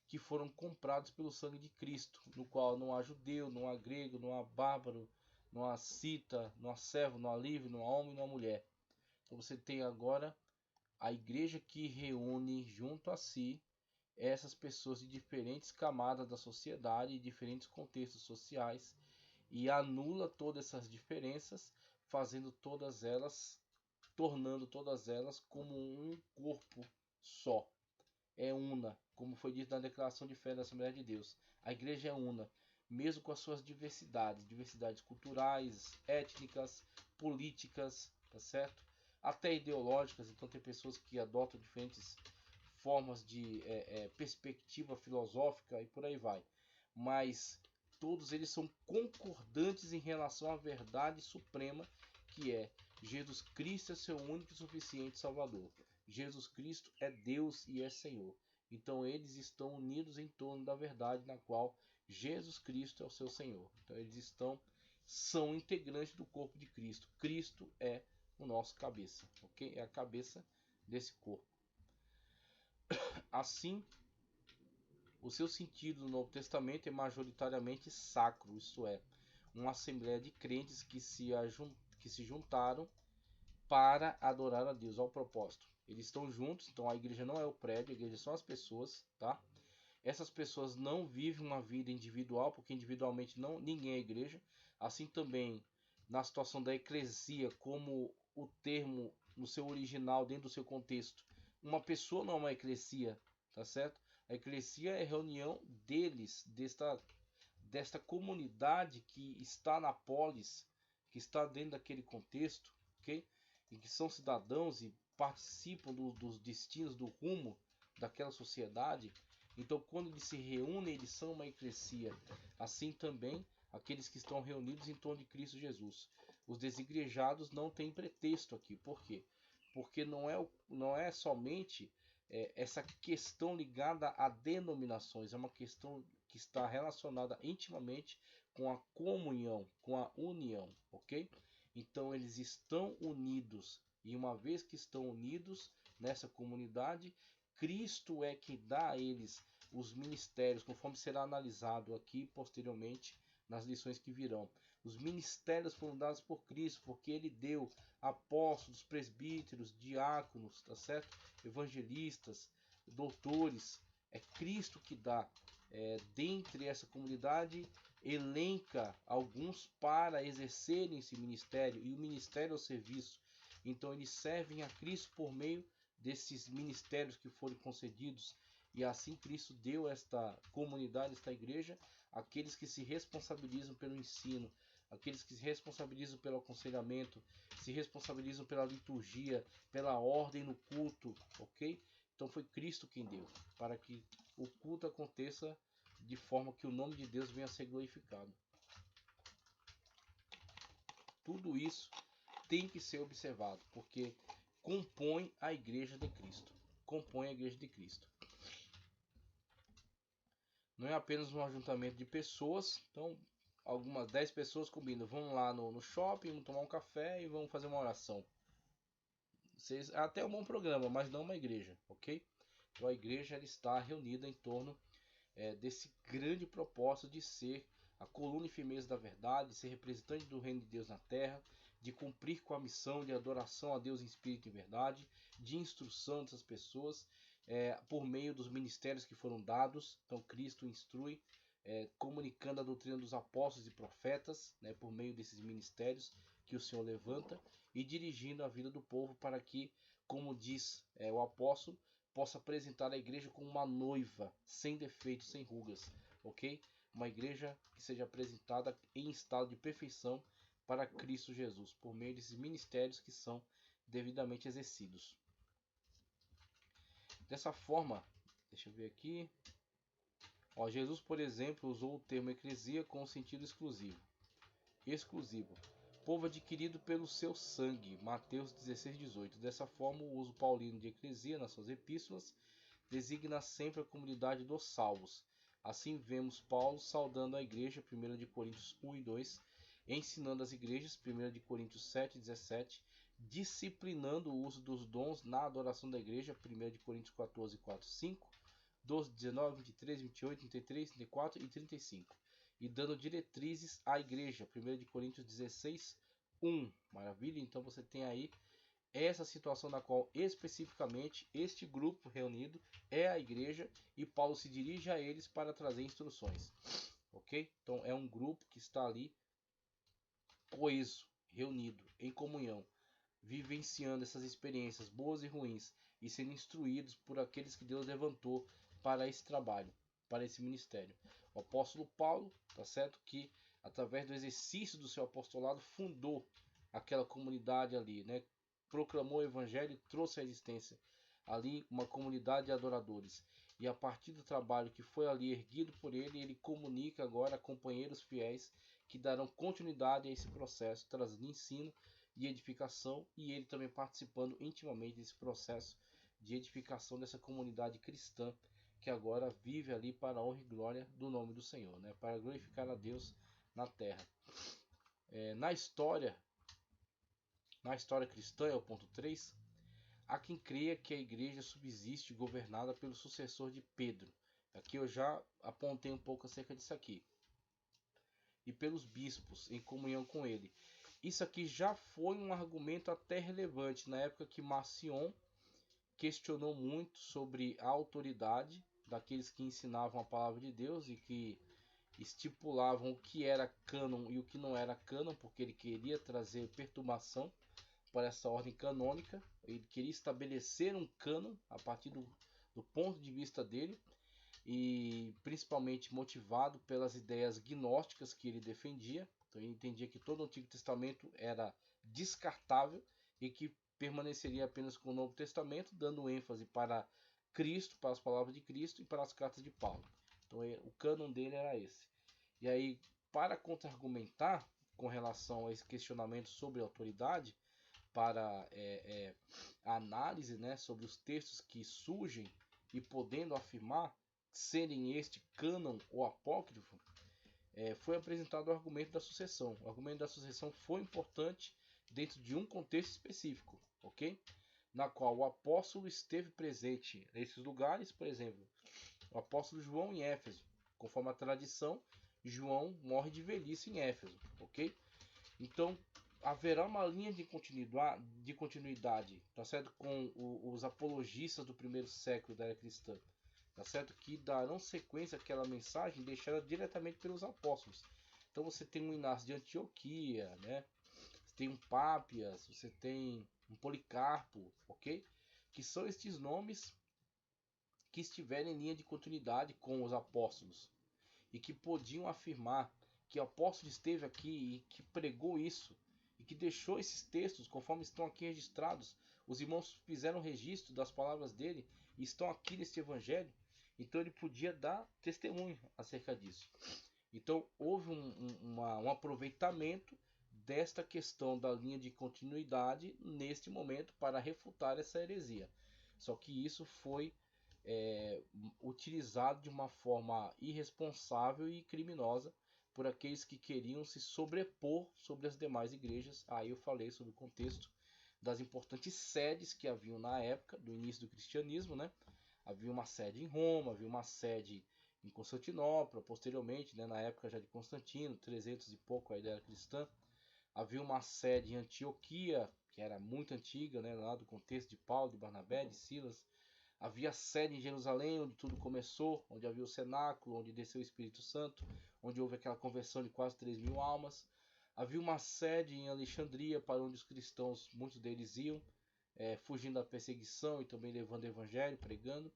que foram comprados pelo sangue de Cristo, no qual não há judeu, não há grego, não há bárbaro, não há cita, não há servo, não há livre, não há homem, não há mulher. Então você tem agora a igreja que reúne junto a si essas pessoas de diferentes camadas da sociedade e diferentes contextos sociais e anula todas essas diferenças, fazendo todas elas, tornando todas elas como um corpo só. É una, como foi dito na declaração de fé da Assembleia de Deus. A igreja é una, mesmo com as suas diversidades, diversidades culturais, étnicas, políticas, tá certo? Até ideológicas. Então tem pessoas que adotam diferentes formas de perspectiva filosófica e por aí vai. Mas todos eles são concordantes em relação à verdade suprema, que é Jesus Cristo é seu único e suficiente Salvador. Jesus Cristo é Deus e é Senhor. Então eles estão unidos em torno da verdade na qual Jesus Cristo é o seu Senhor. Então eles são integrantes do corpo de Cristo. Cristo é o nosso cabeça, ok? É a cabeça desse corpo. Assim, o seu sentido no Novo Testamento é majoritariamente sacro, isto é, uma assembleia de crentes que se juntaram para adorar a Deus, ao propósito. Eles estão juntos, então a igreja não é o prédio, a igreja são as pessoas, tá? Essas pessoas não vivem uma vida individual, porque individualmente ninguém é igreja. Assim também, na situação da eclesia, como o termo no seu original, dentro do seu contexto, uma pessoa não é uma eclesia, tá certo? A eclesia é a reunião deles, desta comunidade que está na polis, que está dentro daquele contexto, ok? E que são cidadãos e participam dos destinos, do rumo daquela sociedade. Então, quando eles se reúnem, eles são uma eclesia. Assim também, aqueles que estão reunidos em torno de Cristo Jesus. Os desigrejados não têm pretexto aqui. Por quê? Porque não é somente essa questão ligada a denominações, é uma questão que está relacionada intimamente com a comunhão, com a união, ok? Então eles estão unidos, e uma vez que estão unidos nessa comunidade, Cristo é que dá a eles os ministérios, conforme será analisado aqui posteriormente nas lições que virão. Os ministérios foram dados por Cristo, porque ele deu apóstolos, presbíteros, diáconos, tá certo? Evangelistas, doutores. É Cristo que dá. Dentre essa comunidade, elenca alguns para exercerem esse ministério, e o ministério é o serviço. Então eles servem a Cristo por meio desses ministérios que foram concedidos, e assim Cristo deu esta comunidade, esta igreja, aqueles que se responsabilizam pelo ensino, aqueles que se responsabilizam pelo aconselhamento, se responsabilizam pela liturgia, pela ordem no culto, ok? Então foi Cristo quem deu, para que o culto aconteça de forma que o nome de Deus venha a ser glorificado. Tudo isso tem que ser observado, porque compõe a igreja de Cristo. Compõe a igreja de Cristo. Não é apenas um ajuntamento de pessoas. Então, algumas 10 pessoas combinam. Vamos lá no shopping, vamos tomar um café e vamos fazer uma oração. É até um bom programa, mas não uma igreja, ok? Então a igreja ela está reunida em torno desse grande propósito de ser a coluna e firmeza da verdade, ser representante do reino de Deus na terra, de cumprir com a missão de adoração a Deus em espírito e verdade, de instrução dessas pessoas, por meio dos ministérios que foram dados. Então Cristo instrui, comunicando a doutrina dos apóstolos e profetas, né, por meio desses ministérios que o Senhor levanta, e dirigindo a vida do povo para que, como diz o apóstolo, possa apresentar a igreja como uma noiva, sem defeitos, sem rugas, ok? Uma igreja que seja apresentada em estado de perfeição para Cristo Jesus, por meio desses ministérios que são devidamente exercidos. Dessa forma, deixa eu ver aqui. Jesus, por exemplo, usou o termo eclesia com sentido exclusivo. Povo adquirido pelo seu sangue, Mateus 16:18. Dessa forma, o uso paulino de eclesia nas suas epístolas designa sempre a comunidade dos salvos. Assim vemos Paulo saudando a igreja, 1 de Coríntios 1 e 2, ensinando as igrejas, 1 de Coríntios 7 e 17, disciplinando o uso dos dons na adoração da igreja, 1 de Coríntios 14, 4 e 5, 12, 19, 23, 28, 33, 34 e 35. E dando diretrizes à igreja, 1 de Coríntios 16, 1. Maravilha? Então você tem aí essa situação na qual especificamente este grupo reunido é a igreja, e Paulo se dirige a eles para trazer instruções. Ok? Então é um grupo que está ali coeso, reunido, em comunhão, vivenciando essas experiências boas e ruins e sendo instruídos por aqueles que Deus levantou para esse trabalho, para esse ministério. O apóstolo Paulo, tá certo, que através do exercício do seu apostolado fundou aquela comunidade ali, né? Proclamou o evangelho e trouxe à existência ali uma comunidade de adoradores. E a partir do trabalho que foi ali erguido por ele, ele comunica agora a companheiros fiéis que darão continuidade a esse processo, trazendo ensino e edificação, e ele também participando intimamente desse processo de edificação dessa comunidade cristã que agora vive ali para a honra e glória do nome do Senhor, né? Para glorificar a Deus na terra. Na história cristã, é o ponto 3, há quem creia que a igreja subsiste governada pelo sucessor de Pedro. Aqui eu já apontei um pouco acerca disso aqui. E pelos bispos em comunhão com ele. Isso aqui já foi um argumento até relevante na época que Marcion questionou muito sobre a autoridade daqueles que ensinavam a palavra de Deus e que estipulavam o que era cânon e o que não era cânon, porque ele queria trazer perturbação para essa ordem canônica. Ele queria estabelecer um cânon a partir do ponto de vista dele, e principalmente motivado pelas ideias gnósticas que ele defendia. Então ele entendia que todo o Antigo Testamento era descartável e que permaneceria apenas com o Novo Testamento, dando ênfase para Cristo, para as palavras de Cristo e para as cartas de Paulo. Então o cânon dele era esse. E aí, para contra-argumentar com relação a esse questionamento sobre a autoridade, para a análise, né, sobre os textos que surgem e podendo afirmar serem este cânon ou apócrifo, foi apresentado o argumento da sucessão. O argumento da sucessão foi importante dentro de um contexto específico, ok? Na qual o apóstolo esteve presente nesses lugares. Por exemplo, o apóstolo João em Éfeso. Conforme a tradição, João morre de velhice em Éfeso, ok? Então, haverá uma linha de continuidade, tá certo? Com os apologistas do primeiro século da era cristã, tá certo? Que darão sequência àquela mensagem deixada diretamente pelos apóstolos. Então você tem um Inácio de Antioquia, né? Você tem um Pápias, você tem um Policarpo, ok? Que são estes nomes que estiveram em linha de continuidade com os apóstolos e que podiam afirmar que o apóstolo esteve aqui e que pregou isso e que deixou esses textos conforme estão aqui registrados. Os irmãos fizeram registro das palavras dele e estão aqui neste evangelho. Então ele podia dar testemunho acerca disso. Então houve um aproveitamento desta questão da linha de continuidade neste momento para refutar essa heresia. Só que isso foi utilizado de uma forma irresponsável e criminosa por aqueles que queriam se sobrepor sobre as demais igrejas. Aí eu falei sobre o contexto das importantes sedes que haviam na época do início do cristianismo, né? Havia uma sede em Roma, havia uma sede em Constantinopla, posteriormente, né, na época já de Constantino, 300 e pouco a ideia cristã. Havia uma sede em Antioquia, que era muito antiga, né, lá do contexto de Paulo, de Barnabé, de Silas. Havia sede em Jerusalém, onde tudo começou, onde havia o cenáculo, onde desceu o Espírito Santo, onde houve aquela conversão de quase 3.000 almas. Havia uma sede em Alexandria, para onde os cristãos, muitos deles iam, fugindo da perseguição e também levando o evangelho, pregando.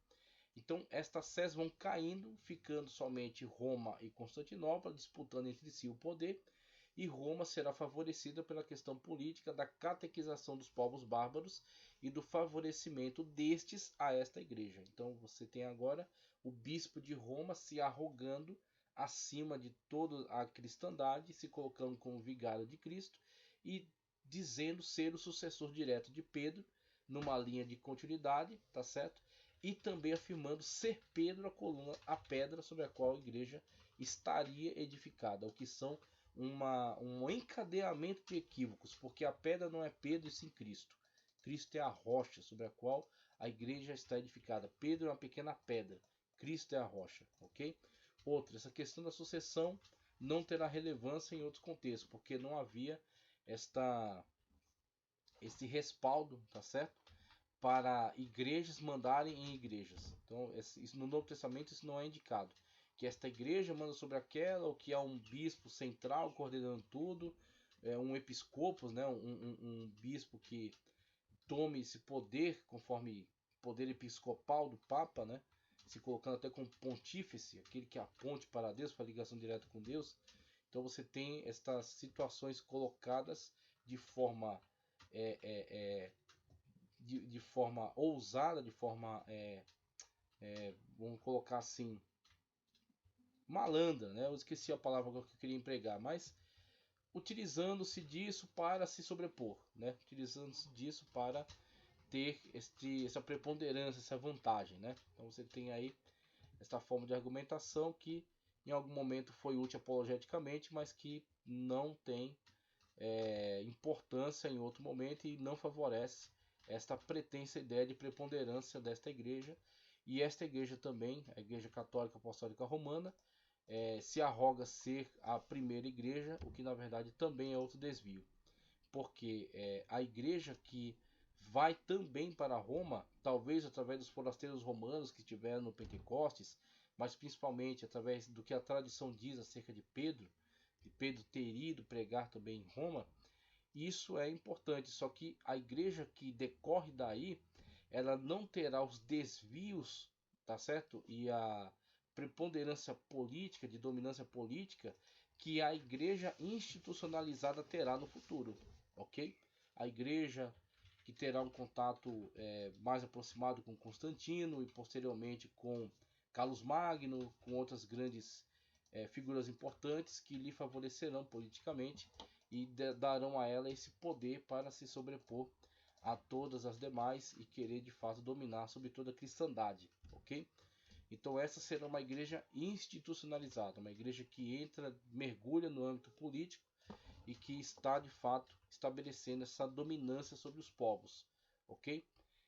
Então estas sedes vão caindo, ficando somente Roma e Constantinopla, disputando entre si o poder, e Roma será favorecida pela questão política da catequização dos povos bárbaros e do favorecimento destes a esta igreja. Então você tem agora o bispo de Roma se arrogando acima de toda a cristandade, se colocando como vigário de Cristo e dizendo ser o sucessor direto de Pedro, numa linha de continuidade, tá certo? E também afirmando ser Pedro a coluna, a pedra sobre a qual a igreja estaria edificada, o que são um encadeamento de equívocos, porque a pedra não é Pedro e sim Cristo. Cristo é a rocha sobre a qual a igreja está edificada. Pedro é uma pequena pedra, Cristo é a rocha, ok? Outra, essa questão da sucessão não terá relevância em outros contextos, porque não havia esse respaldo, tá certo? Para igrejas mandarem em igrejas. Então, isso no Novo Testamento isso não é indicado. Que esta igreja manda sobre aquela, ou que há um bispo central coordenando tudo, um episcopos, né, um bispo que tome esse poder conforme poder episcopal do Papa, né, se colocando até como pontífice, aquele que aponte para Deus, para a ligação direta com Deus. Então você tem estas situações colocadas de forma de forma ousada, de forma vamos colocar assim, malandra, né? Eu esqueci a palavra que eu queria empregar, mas utilizando-se disso para se sobrepor, né? Utilizando-se disso para ter essa preponderância, essa vantagem, né? Então você tem aí essa forma de argumentação que em algum momento foi útil apologeticamente, mas que não tem importância em outro momento e não favorece esta pretensa ideia de preponderância desta igreja. E esta igreja também, a Igreja Católica Apostólica Romana, se arroga ser a primeira igreja, o que na verdade também é outro desvio. Porque a igreja que vai também para Roma, talvez através dos forasteiros romanos que tiveram no Pentecostes, mas principalmente através do que a tradição diz acerca de Pedro ter ido pregar também em Roma, isso é importante. Só que a igreja que decorre daí, ela não terá os desvios, tá certo? E a preponderância política, de dominância política, que a igreja institucionalizada terá no futuro, ok? A igreja que terá um contato mais aproximado com Constantino e posteriormente com Carlos Magno, com outras grandes figuras importantes que lhe favorecerão politicamente e darão a ela esse poder para se sobrepor a todas as demais e querer de fato dominar sobre toda a cristandade, ok? Então essa será uma igreja institucionalizada, uma igreja que entra, mergulha no âmbito político e que está de fato estabelecendo essa dominância sobre os povos, ok?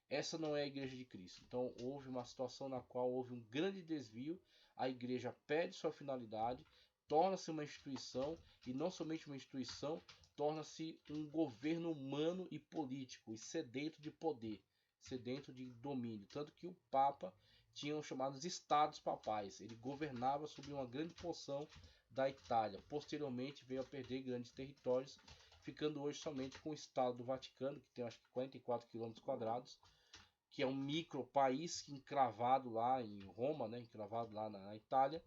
Essa não é a igreja de Cristo. Então houve uma situação na qual houve um grande desvio, a igreja perde sua finalidade, torna-se uma instituição e não somente uma instituição, torna-se um governo humano e político, e sedento de poder, sedento de domínio. Tanto que o Papa tinha os chamados estados papais, ele governava sob uma grande porção da Itália. Posteriormente veio a perder grandes territórios, ficando hoje somente com o Estado do Vaticano, que tem acho que 44 km², que é um micro país encravado lá em Roma, né, encravado lá na Itália,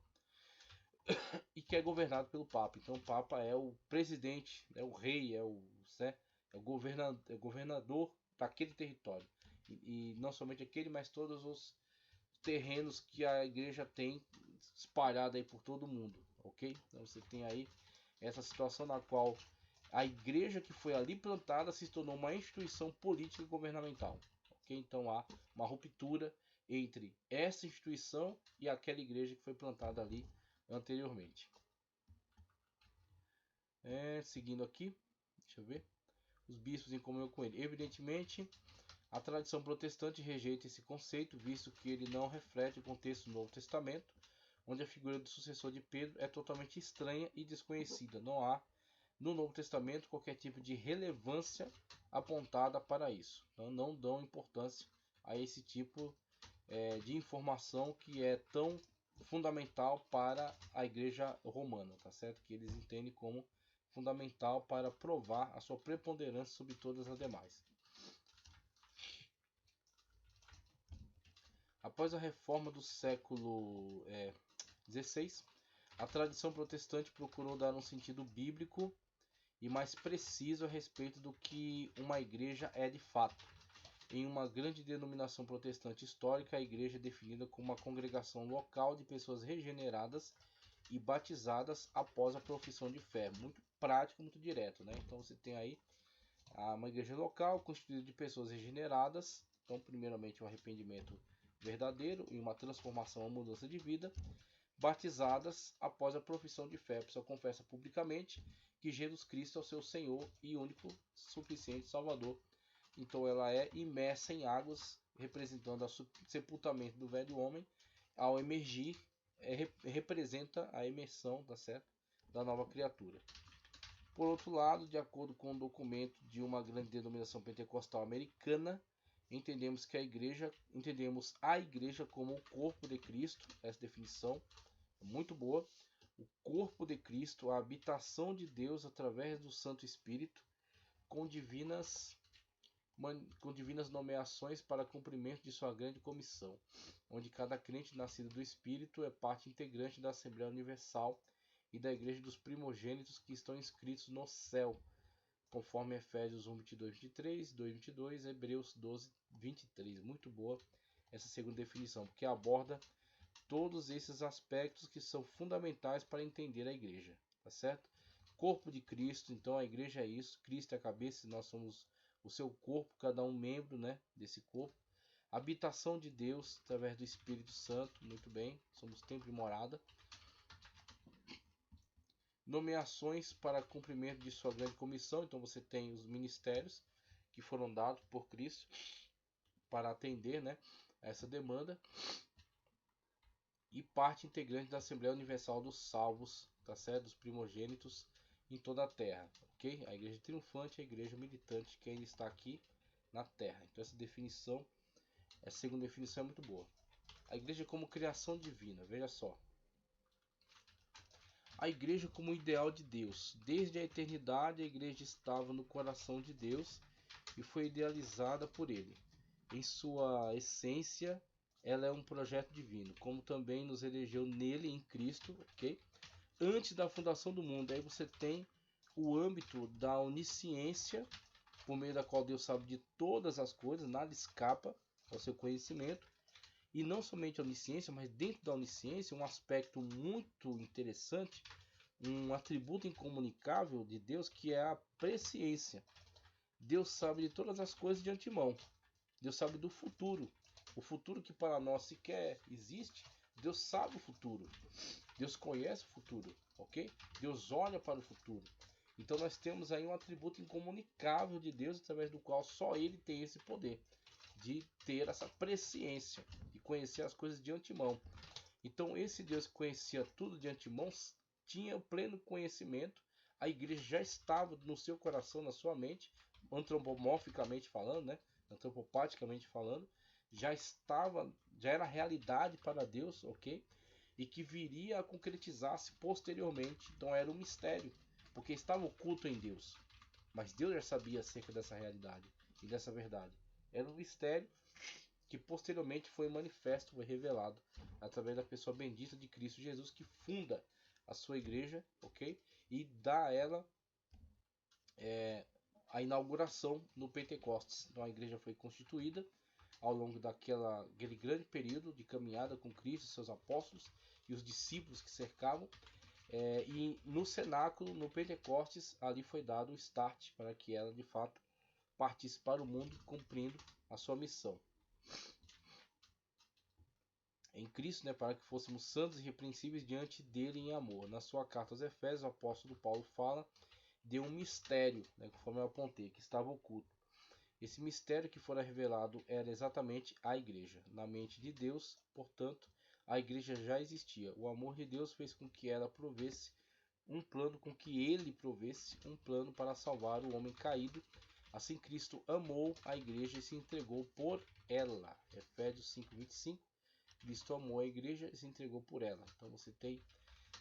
e que é governado pelo Papa. Então o Papa é o presidente, é o rei, é o governador daquele território. E não somente aquele, mas todos os terrenos que a igreja tem espalhado aí por todo o mundo, ok? Então você tem aí essa situação na qual a igreja que foi ali plantada se tornou uma instituição política e governamental, ok? Então há uma ruptura entre essa instituição e aquela igreja que foi plantada ali anteriormente. Seguindo aqui, deixa eu ver, os bispos em comunhão com ele. Evidentemente, a tradição protestante rejeita esse conceito, visto que ele não reflete o contexto do Novo Testamento, onde a figura do sucessor de Pedro é totalmente estranha e desconhecida. Não há no Novo Testamento qualquer tipo de relevância apontada para isso. Então, não dão importância a esse tipo de informação que é tão fundamental para a Igreja Romana, tá certo? Que eles entendem como fundamental para provar a sua preponderância sobre todas as demais. Após a reforma do século XVI, a tradição protestante procurou dar um sentido bíblico e mais preciso a respeito do que uma igreja é de fato. Em uma grande denominação protestante histórica, a igreja é definida como uma congregação local de pessoas regeneradas e batizadas após a profissão de fé. Muito prático, muito direto, né? Então você tem aí uma igreja local constituída de pessoas regeneradas. Então, primeiramente, o arrependimento verdadeiro e uma transformação, uma mudança de vida, batizadas após a profissão de fé. A pessoa confessa publicamente que Jesus Cristo é o seu Senhor e único, suficiente Salvador. Então ela é imersa em águas, representando o sepultamento do velho homem. Ao emergir, representa a imersão, tá certo? Da nova criatura. Por outro lado, de acordo com o documento de uma grande denominação pentecostal americana, entendemos a igreja como o corpo de Cristo. Essa definição é muito boa. O corpo de Cristo, a habitação de Deus através do Santo Espírito, com divinas nomeações para cumprimento de sua grande comissão, onde cada crente nascido do Espírito é parte integrante da Assembleia Universal e da Igreja dos primogênitos que estão inscritos no céu, conforme Efésios 1, 22, 23, 2, 22, Hebreus 12, 23. Muito boa essa segunda definição, porque aborda todos esses aspectos que são fundamentais para entender a igreja, tá certo? Corpo de Cristo, então a igreja é isso, Cristo é a cabeça, nós somos o seu corpo, cada um membro, né, desse corpo. Habitação de Deus através do Espírito Santo, muito bem, somos templo e morada. Nomeações para cumprimento de sua grande comissão, então você tem os ministérios, que foram dados por Cristo para atender, né, essa demanda, e parte integrante da Assembleia Universal dos Salvos, tá certo? Dos primogênitos em toda a terra, ok? A igreja triunfante é a igreja militante que ainda está aqui na terra. Então essa segunda definição é muito boa. A igreja como criação divina, veja só. A igreja como ideal de Deus. Desde a eternidade a igreja estava no coração de Deus e foi idealizada por ele. Em sua essência, ela é um projeto divino, como também nos elegeu nele, em Cristo, ok? Antes da fundação do mundo. Aí você tem o âmbito da onisciência, por meio da qual Deus sabe de todas as coisas, nada escapa ao seu conhecimento. E não somente a onisciência, mas dentro da onisciência, um aspecto muito interessante, um atributo incomunicável de Deus, que é a presciência. Deus sabe de todas as coisas de antemão. Deus sabe do futuro. O futuro que para nós sequer existe, Deus sabe o futuro. Deus conhece o futuro, ok? Deus olha para o futuro. Então nós temos aí um atributo incomunicável de Deus, através do qual só Ele tem esse poder de ter essa presciência, de conhecer as coisas de antemão. Então esse Deus que conhecia tudo de antemão tinha o pleno conhecimento. A igreja já estava no seu coração, na sua mente, antropomorficamente falando, né? Antropopaticamente falando, já era realidade para Deus, ok? E que viria a concretizar-se posteriormente. Então era um mistério, porque estava oculto em Deus. Mas Deus já sabia acerca dessa realidade e dessa verdade. Era um mistério que posteriormente foi manifesto, foi revelado através da pessoa bendita de Cristo Jesus, que funda a sua igreja, ok? E dá a ela a inauguração no Pentecostes. Então a igreja foi constituída ao longo daquele grande período de caminhada com Cristo, seus apóstolos e os discípulos que cercavam. E no cenáculo, no Pentecostes, ali foi dado o start para que ela de fato partisse para o mundo, cumprindo a sua missão. Em Cristo, né, para que fôssemos santos e irrepreensíveis diante dele em amor. Na sua carta aos Efésios, o apóstolo Paulo fala de um mistério, né, conforme eu apontei, que estava oculto. Esse mistério que fora revelado era exatamente a igreja. Na mente de Deus, portanto, a igreja já existia. O amor de Deus fez com que ela provesse um plano, com que ele provesse um plano para salvar o homem caído. Assim Cristo amou a igreja e se entregou por ela. Efésios 5:25. Cristo amou a igreja e se entregou por ela. Então você tem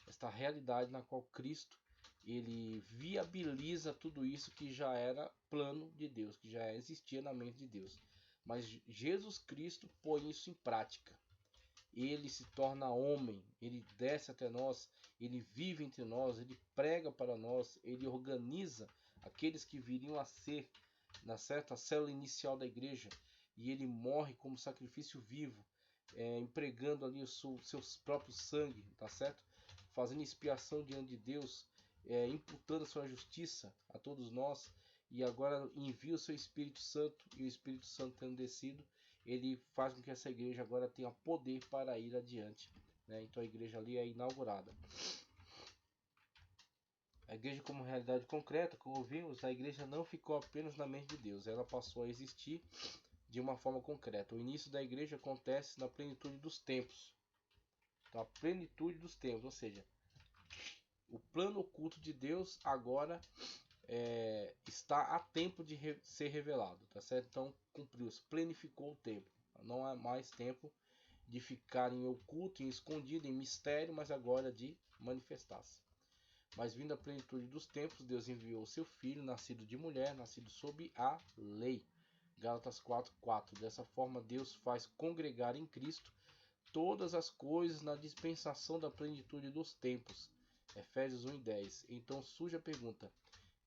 esta realidade na qual Cristo ele viabiliza tudo isso que já era plano de Deus, que já existia na mente de Deus. Mas Jesus Cristo põe isso em prática. Ele se torna homem, ele desce até nós, ele vive entre nós, ele prega para nós, ele organiza aqueles que viriam a ser, na certa célula inicial da igreja, e ele morre como sacrifício vivo, empregando ali o seu próprio sangue, tá certo? Fazendo expiação diante de Deus, imputando a sua justiça a todos nós, e agora envia o seu Espírito Santo, e o Espírito Santo tendo descido, ele faz com que essa igreja agora tenha poder para ir adiante, né? Então a igreja ali é inaugurada. A igreja como realidade concreta, como vimos, a igreja não ficou apenas na mente de Deus, ela passou a existir de uma forma concreta. O início da igreja acontece na plenitude dos tempos. Então, a plenitude dos tempos, ou seja, o plano oculto de Deus agora está a tempo de ser revelado, tá certo? Então cumpriu-se, planificou o tempo. Não há mais tempo de ficar em oculto, em escondido, em mistério, mas agora de manifestar-se. Mas vindo a plenitude dos tempos, Deus enviou seu Filho, nascido de mulher, nascido sob a lei. Gálatas 4:4. Dessa forma, Deus faz congregar em Cristo todas as coisas na dispensação da plenitude dos tempos. Efésios 1:10. Então surge a pergunta: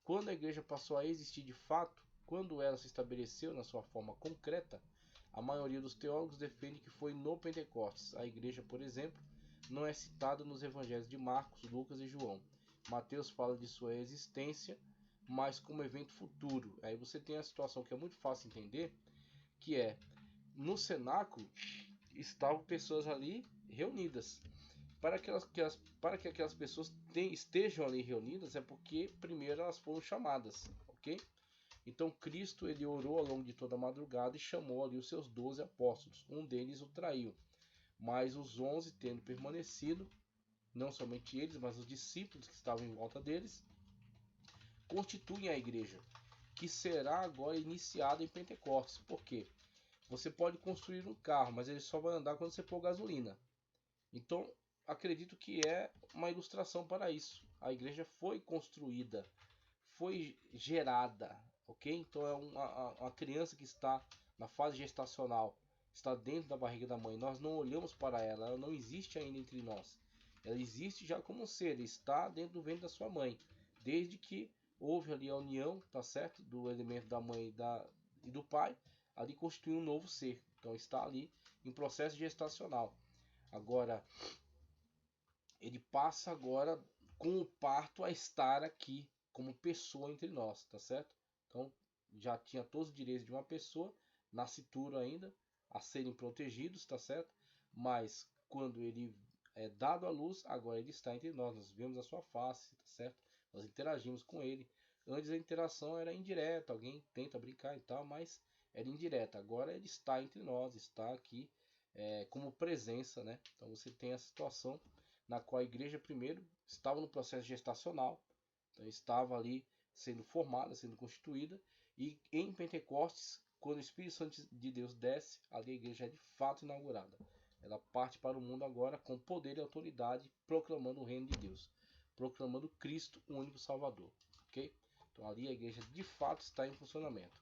quando a igreja passou a existir de fato? Quando ela se estabeleceu na sua forma concreta? A maioria dos teólogos defende que foi no Pentecostes. A igreja, por exemplo, não é citada nos evangelhos de Marcos, Lucas e João. Mateus fala de sua existência, mas como evento futuro. Aí você tem a situação que é muito fácil de entender, que é, no cenáculo estavam pessoas ali reunidas. Para que aquelas pessoas estejam ali reunidas é porque primeiro elas foram chamadas, ok? Então Cristo ele orou ao longo de toda a madrugada e chamou ali os seus 12 apóstolos. Um deles o traiu, mas os 11 tendo permanecido, não somente eles, mas os discípulos que estavam em volta deles, constituem a igreja, que será agora iniciada em Pentecostes. Por quê? Você pode construir um carro, mas ele só vai andar quando você pôr gasolina. Então, acredito que é uma ilustração para isso. A igreja foi construída, foi gerada, ok? Então é uma criança que está na fase gestacional, está dentro da barriga da mãe. Nós não olhamos para ela, ela não existe ainda entre nós. Ela existe já como um ser, está dentro do ventre da sua mãe, desde que houve ali a união, tá certo, do elemento da mãe e do pai, ali constitui um novo ser. Então está ali em processo gestacional. Agora, ele passa agora com o parto a estar aqui como pessoa entre nós, tá certo? Então já tinha todos os direitos de uma pessoa, nascituro ainda, a serem protegidos, tá certo? Mas quando ele é dado à luz, agora ele está entre nós, nós vemos a sua face, tá certo? Nós interagimos com ele. Antes a interação era indireta, alguém tenta brincar e tal, mas era indireta. Agora ele está entre nós, está aqui como presença, né? Então você tem a situação na qual a igreja primeiro estava no processo gestacional, então estava ali sendo formada, sendo constituída, e em Pentecostes, quando o Espírito Santo de Deus desce, ali a igreja é de fato inaugurada. Ela parte para o mundo agora com poder e autoridade, proclamando o reino de Deus, proclamando Cristo, o único Salvador, ok? Então ali a igreja de fato está em funcionamento.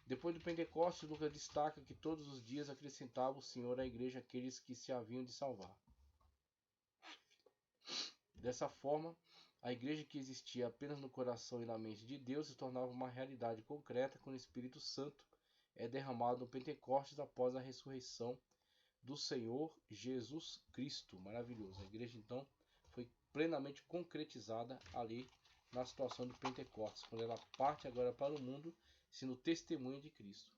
Depois do Pentecostes, Lucas destaca que todos os dias acrescentava o Senhor à igreja aqueles que se haviam de salvar. Dessa forma, a igreja que existia apenas no coração e na mente de Deus se tornava uma realidade concreta quando o Espírito Santo é derramado no Pentecostes após a ressurreição do Senhor Jesus Cristo. Maravilhoso. A igreja então foi plenamente concretizada ali na situação de Pentecostes, quando ela parte agora para o mundo sendo testemunha de Cristo.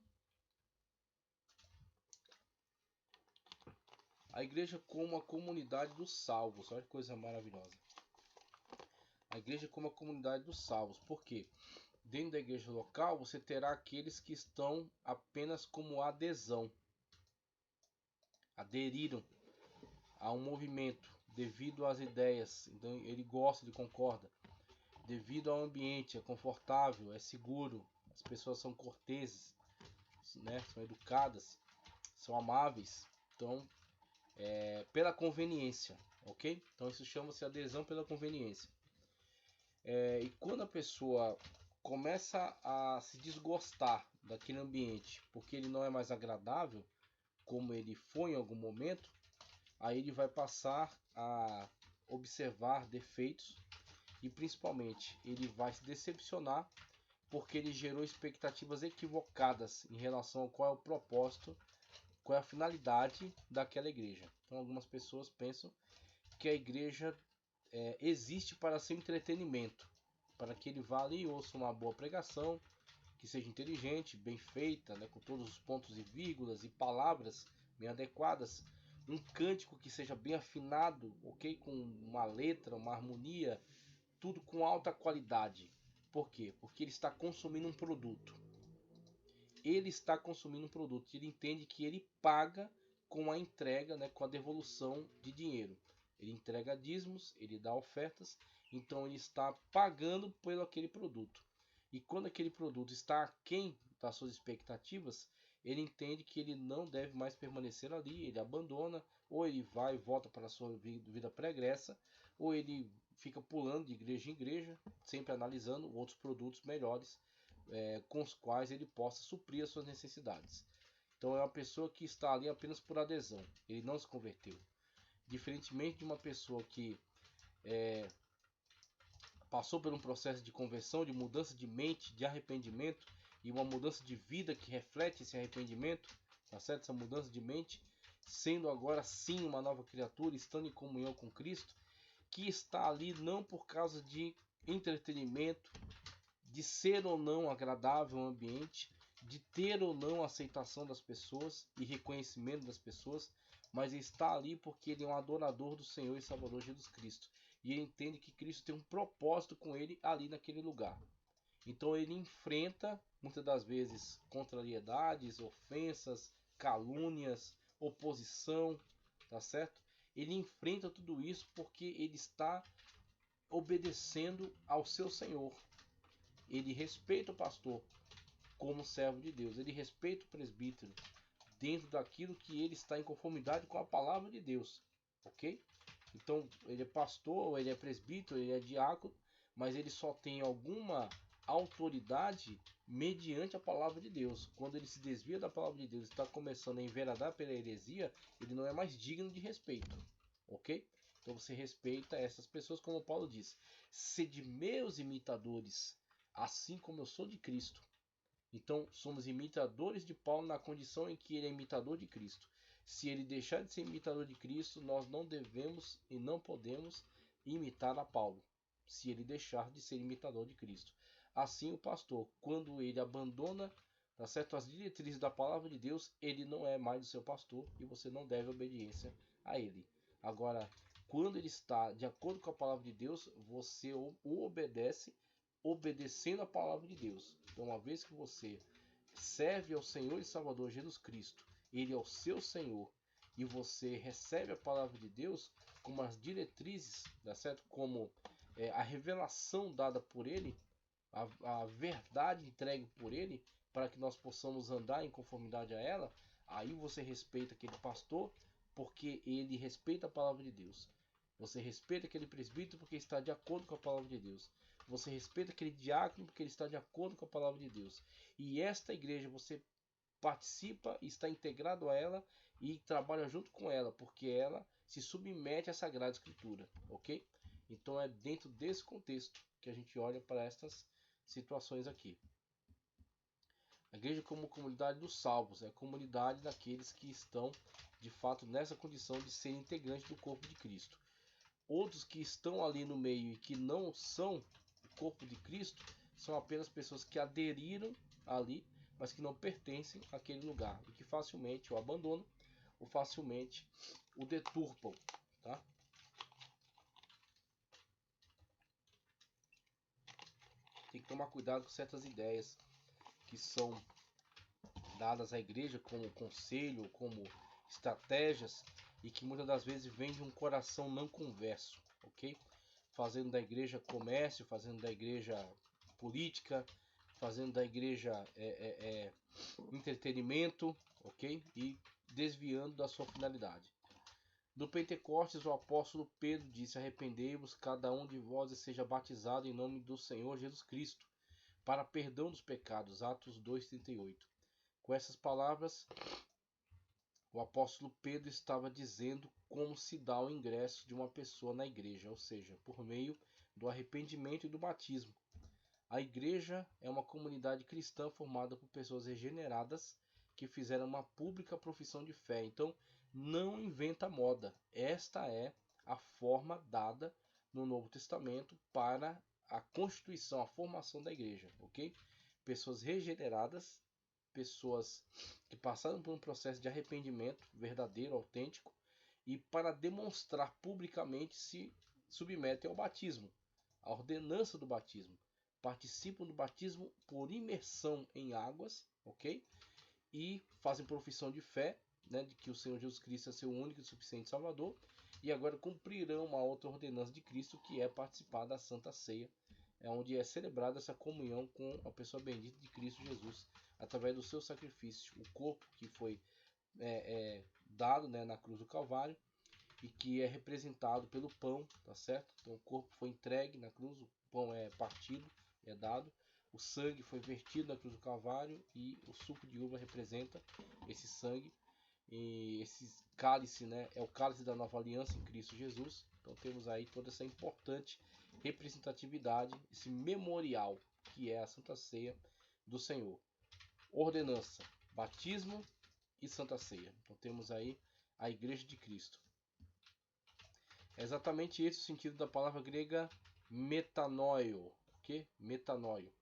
A igreja como a comunidade dos salvos. Olha que coisa maravilhosa. A igreja como a comunidade dos salvos. Por quê? Dentro da igreja local, você terá aqueles que estão apenas como adesão. Aderiram a um movimento devido às ideias. Então ele gosta, ele concorda. Devido ao ambiente, é confortável, é seguro. As pessoas são corteses, né? São educadas, são amáveis. Então, pela conveniência, ok? Então isso chama-se adesão pela conveniência. E quando a pessoa começa a se desgostar daquele ambiente porque ele não é mais agradável como ele foi em algum momento, aí ele vai passar a observar defeitos e principalmente ele vai se decepcionar porque ele gerou expectativas equivocadas em relação ao qual é o propósito, qual é a finalidade daquela igreja. Então algumas pessoas pensam que a igreja existe para ser entretenimento, para que ele vá ali e ouça uma boa pregação, que seja inteligente, bem feita, né, com todos os pontos e vírgulas e palavras bem adequadas, um cântico que seja bem afinado, ok, com uma letra, uma harmonia, tudo com alta qualidade. Por quê? Porque ele está consumindo um produto. Ele está consumindo um produto. Ele entende que ele paga com a entrega, né, com a devolução de dinheiro. Ele entrega dízimos, ele dá ofertas, então ele está pagando pelo aquele produto. E quando aquele produto está aquém das suas expectativas, ele entende que ele não deve mais permanecer ali, ele abandona, ou ele vai e volta para a sua vida pregressa, ou ele fica pulando de igreja em igreja, sempre analisando outros produtos melhores com os quais ele possa suprir as suas necessidades. Então é uma pessoa que está ali apenas por adesão, ele não se converteu. Diferentemente de uma pessoa que passou por um processo de conversão, de mudança de mente, de arrependimento e uma mudança de vida que reflete esse arrependimento, tá certo? Essa mudança de mente, sendo agora sim uma nova criatura, estando em comunhão com Cristo, que está ali não por causa de entretenimento, de ser ou não agradável o ambiente, de ter ou não aceitação das pessoas e reconhecimento das pessoas, mas está ali porque ele é um adorador do Senhor e Salvador Jesus Cristo. E ele entende que Cristo tem um propósito com ele ali naquele lugar. Então ele enfrenta muitas das vezes contrariedades, ofensas, calúnias, oposição, tá certo? Ele enfrenta tudo isso porque ele está obedecendo ao seu Senhor. Ele respeita o pastor como servo de Deus. Ele respeita o presbítero dentro daquilo que ele está em conformidade com a palavra de Deus, ok? Então ele é pastor, ele é presbítero, ele é diácono, mas ele só tem alguma autoridade mediante a palavra de Deus. Quando ele se desvia da palavra de Deus e está começando a enveredar pela heresia, ele não é mais digno de respeito, ok? Então você respeita essas pessoas, como Paulo diz: sede meus imitadores, assim como eu sou de Cristo. Então somos imitadores de Paulo na condição em que ele é imitador de Cristo. Se ele deixar de ser imitador de Cristo, nós não devemos e não podemos imitar a Paulo, se ele deixar de ser imitador de Cristo. Assim o pastor, quando ele abandona, tá certo, as diretrizes da palavra de Deus, ele não é mais o seu pastor e você não deve obediência a ele. Agora, quando ele está de acordo com a palavra de Deus, você o obedece, obedecendo a palavra de Deus. Então, uma vez que você serve ao Senhor e Salvador Jesus Cristo, ele é o seu Senhor, e você recebe a palavra de Deus como as diretrizes, tá certo? Como a revelação dada por ele, a verdade entregue por ele, para que nós possamos andar em conformidade a ela. Aí você respeita aquele pastor porque ele respeita a palavra de Deus. Você respeita aquele presbítero porque está de acordo com a palavra de Deus. Você respeita aquele diácono porque ele está de acordo com a palavra de Deus. E esta igreja você participa, está integrado a ela e trabalha junto com ela, porque ela se submete à Sagrada Escritura, ok? Então é dentro desse contexto que a gente olha para estas situações aqui. A igreja como comunidade dos salvos, é a comunidade daqueles que estão de fato nessa condição de ser integrantes do corpo de Cristo. Outros que estão ali no meio e que não são o corpo de Cristo são apenas pessoas que aderiram ali, mas que não pertencem àquele lugar e que facilmente o abandonam ou facilmente o deturpam, tá? Tem que tomar cuidado com certas ideias que são dadas à igreja como conselho, como estratégias e que muitas das vezes vêm de um coração não converso, ok? Fazendo da igreja comércio, fazendo da igreja política, fazendo da igreja entretenimento, ok? E desviando da sua finalidade. No Pentecostes, o apóstolo Pedro disse: arrependei-vos, cada um de vós, e seja batizado em nome do Senhor Jesus Cristo, para perdão dos pecados. Atos 2,38. Com essas palavras, o apóstolo Pedro estava dizendo como se dá o ingresso de uma pessoa na igreja, ou seja, por meio do arrependimento e do batismo. A igreja é uma comunidade cristã formada por pessoas regeneradas que fizeram uma pública profissão de fé. Então, não inventa moda. Esta é a forma dada no Novo Testamento para a constituição, a formação da igreja, ok? Pessoas regeneradas, pessoas que passaram por um processo de arrependimento verdadeiro, autêntico, e para demonstrar publicamente se submetem ao batismo, à ordenança do batismo. Participam do batismo por imersão em águas, ok? E fazem profissão de fé, né, de que o Senhor Jesus Cristo é seu único e suficiente Salvador, e agora cumprirão uma outra ordenança de Cristo, que é participar da Santa Ceia, onde é celebrada essa comunhão com a pessoa bendita de Cristo Jesus, através do seu sacrifício, o corpo que foi dado, né, na cruz do Calvário, e que é representado pelo pão, tá certo? Então o corpo foi entregue na cruz, o pão é partido, é dado, o sangue foi vertido na cruz do Calvário e o suco de uva representa esse sangue. E esse cálice, né, é o cálice da nova aliança em Cristo Jesus. Então temos aí toda essa importante representatividade, esse memorial que é a Santa Ceia do Senhor. Ordenança, batismo e Santa Ceia. Então temos aí a Igreja de Cristo. É exatamente esse o sentido da palavra grega metanoio, ok? Metanoio,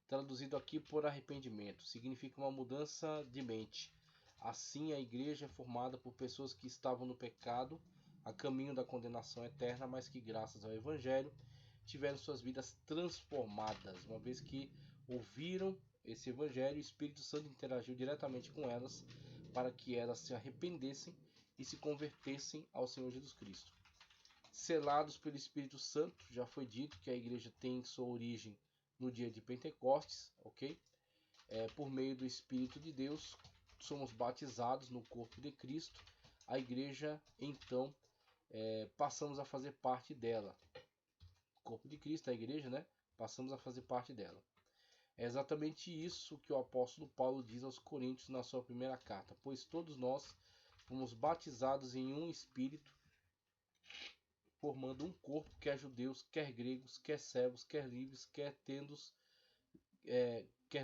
traduzido aqui por arrependimento, significa uma mudança de mente. Assim, a igreja é formada por pessoas que estavam no pecado, a caminho da condenação eterna, mas que, graças ao Evangelho, tiveram suas vidas transformadas, uma vez que ouviram esse evangelho, o Espírito Santo interagiu diretamente com elas para que elas se arrependessem e se convertessem ao Senhor Jesus Cristo. Selados pelo Espírito Santo, já foi dito que a igreja tem sua origem no dia de Pentecostes, ok? Por meio do Espírito de Deus, somos batizados no corpo de Cristo. A igreja, então, passamos a fazer parte dela. O corpo de Cristo, a igreja, né? Passamos a fazer parte dela. É exatamente isso que o apóstolo Paulo diz aos Coríntios na sua primeira carta. Pois todos nós fomos batizados em um Espírito, formando um corpo, quer judeus, quer gregos, quer servos, quer livres, quer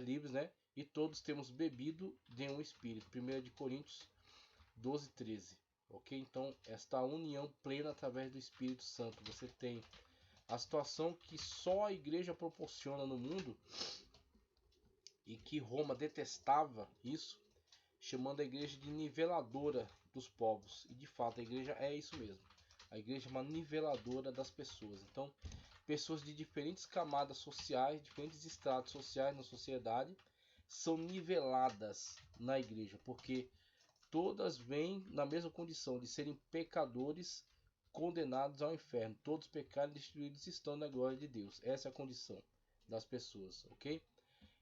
livres, né? E todos temos bebido de um Espírito. 1 de Coríntios 12, 13. Ok? Então, esta união plena através do Espírito Santo. Você tem a situação que só a igreja proporciona no mundo e que Roma detestava isso, chamando a igreja de niveladora dos povos. E de fato, a igreja é isso mesmo. A igreja é uma niveladora das pessoas. Então, pessoas de diferentes camadas sociais, diferentes estratos sociais na sociedade, são niveladas na igreja, porque todas vêm na mesma condição de serem pecadores condenados ao inferno. Todos pecaram e destruídos estão na glória de Deus. Essa é a condição das pessoas, ok?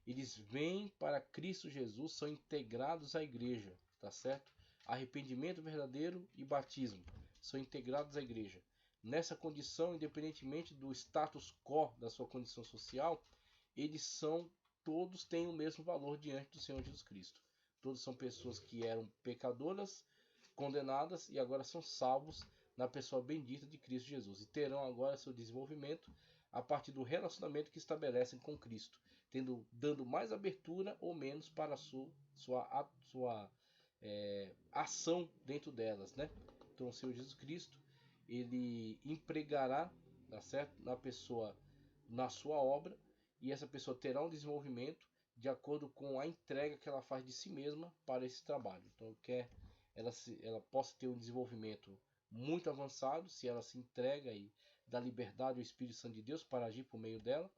Eles vêm para Cristo Jesus, são integrados à igreja, tá certo? Arrependimento verdadeiro e batismo são integrados à igreja. Nessa condição, independentemente do status quo da sua condição social, todos têm o mesmo valor diante do Senhor Jesus Cristo. Todos são pessoas que eram pecadoras, condenadas e agora são salvos na pessoa bendita de Cristo Jesus. E terão agora seu desenvolvimento a partir do relacionamento que estabelecem com Cristo, dando mais abertura ou menos para a sua ação dentro delas, né? Então o Senhor Jesus Cristo, ele empregará, tá certo, na pessoa, na sua obra, e essa pessoa terá um desenvolvimento de acordo com a entrega que ela faz de si mesma para esse trabalho. Então, quer ela possa ter um desenvolvimento muito avançado se ela se entrega e dá liberdade ao Espírito Santo de Deus para agir por meio dela,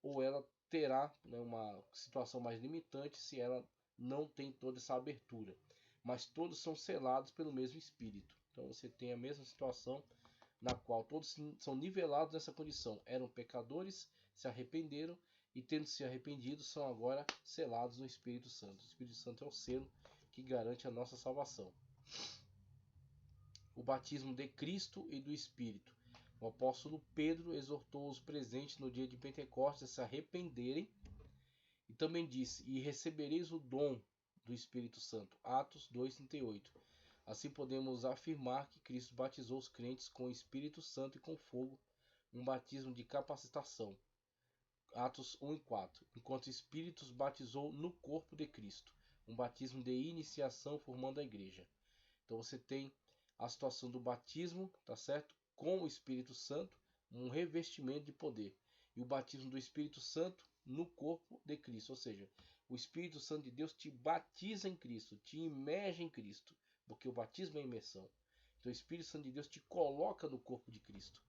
ou ela terá, né, uma situação mais limitante se ela não tem toda essa abertura. Mas todos são selados pelo mesmo Espírito. Então você tem a mesma situação na qual todos são nivelados nessa condição. Eram pecadores, se arrependeram e, tendo se arrependido, são agora selados no Espírito Santo. O Espírito Santo é o selo que garante a nossa salvação. O batismo de Cristo e do Espírito. O apóstolo Pedro exortou os presentes no dia de Pentecostes a se arrependerem e também disse: e recebereis o dom do Espírito Santo. Atos 2:38. Assim podemos afirmar que Cristo batizou os crentes com o Espírito Santo e com fogo, um batismo de capacitação. Atos 1:4. Enquanto o Espírito os batizou no corpo de Cristo, um batismo de iniciação formando a igreja. Então você tem a situação do batismo, tá certo? Com o Espírito Santo, um revestimento de poder. E o batismo do Espírito Santo no corpo de Cristo, ou seja, o Espírito Santo de Deus te batiza em Cristo, te imerge em Cristo, porque o batismo é imersão. Então o Espírito Santo de Deus te coloca no corpo de Cristo.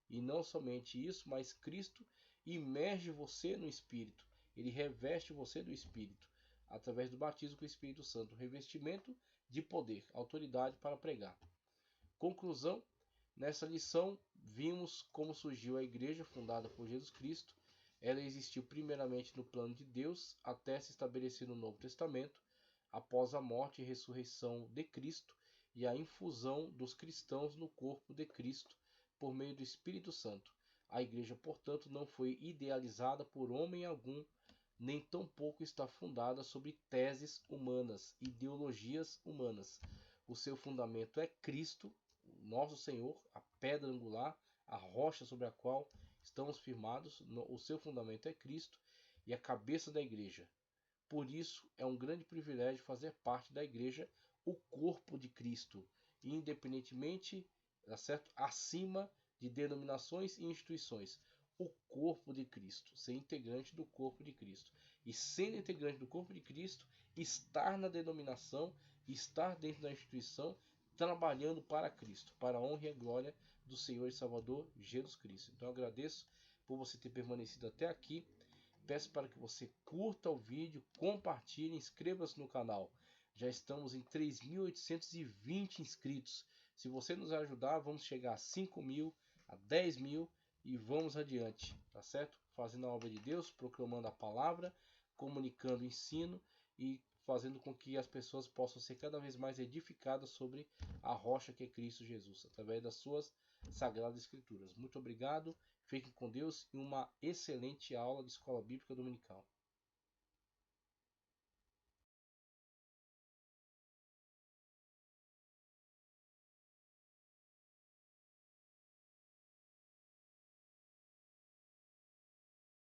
E não somente isso, mas Cristo imerge você no Espírito. Ele reveste você do Espírito, através do batismo com o Espírito Santo, revestimento de poder, autoridade para pregar. Conclusão, nessa lição vimos como surgiu a igreja fundada por Jesus Cristo. Ela existiu primeiramente no plano de Deus até se estabelecer no Novo Testamento, após a morte e ressurreição de Cristo e a infusão dos cristãos no corpo de Cristo por meio do Espírito Santo. A igreja, portanto, não foi idealizada por homem algum, nem tampouco está fundada sobre teses humanas, ideologias humanas. O seu fundamento é Cristo, nosso Senhor, a pedra angular, a rocha sobre a qual estamos firmados. O seu fundamento é Cristo e a cabeça da igreja. Por isso, é um grande privilégio fazer parte da igreja, o corpo de Cristo, independentemente, tá certo? Acima de denominações e instituições. O corpo de Cristo, ser integrante do corpo de Cristo. E sendo integrante do corpo de Cristo, estar na denominação, estar dentro da instituição, trabalhando para Cristo, para a honra e a glória do Senhor e Salvador Jesus Cristo. Então eu agradeço por você ter permanecido até aqui. Peço para que você curta o vídeo, compartilhe, inscreva-se no canal. Já estamos em 3.820 inscritos. Se você nos ajudar, vamos chegar a 5.000, a 10.000 e vamos adiante, tá certo? Fazendo a obra de Deus, proclamando a palavra, comunicando o ensino e fazendo com que as pessoas possam ser cada vez mais edificadas sobre a rocha que é Cristo Jesus, através das suas sagradas escrituras. Muito obrigado, fiquem com Deus e uma excelente aula de Escola Bíblica Dominical.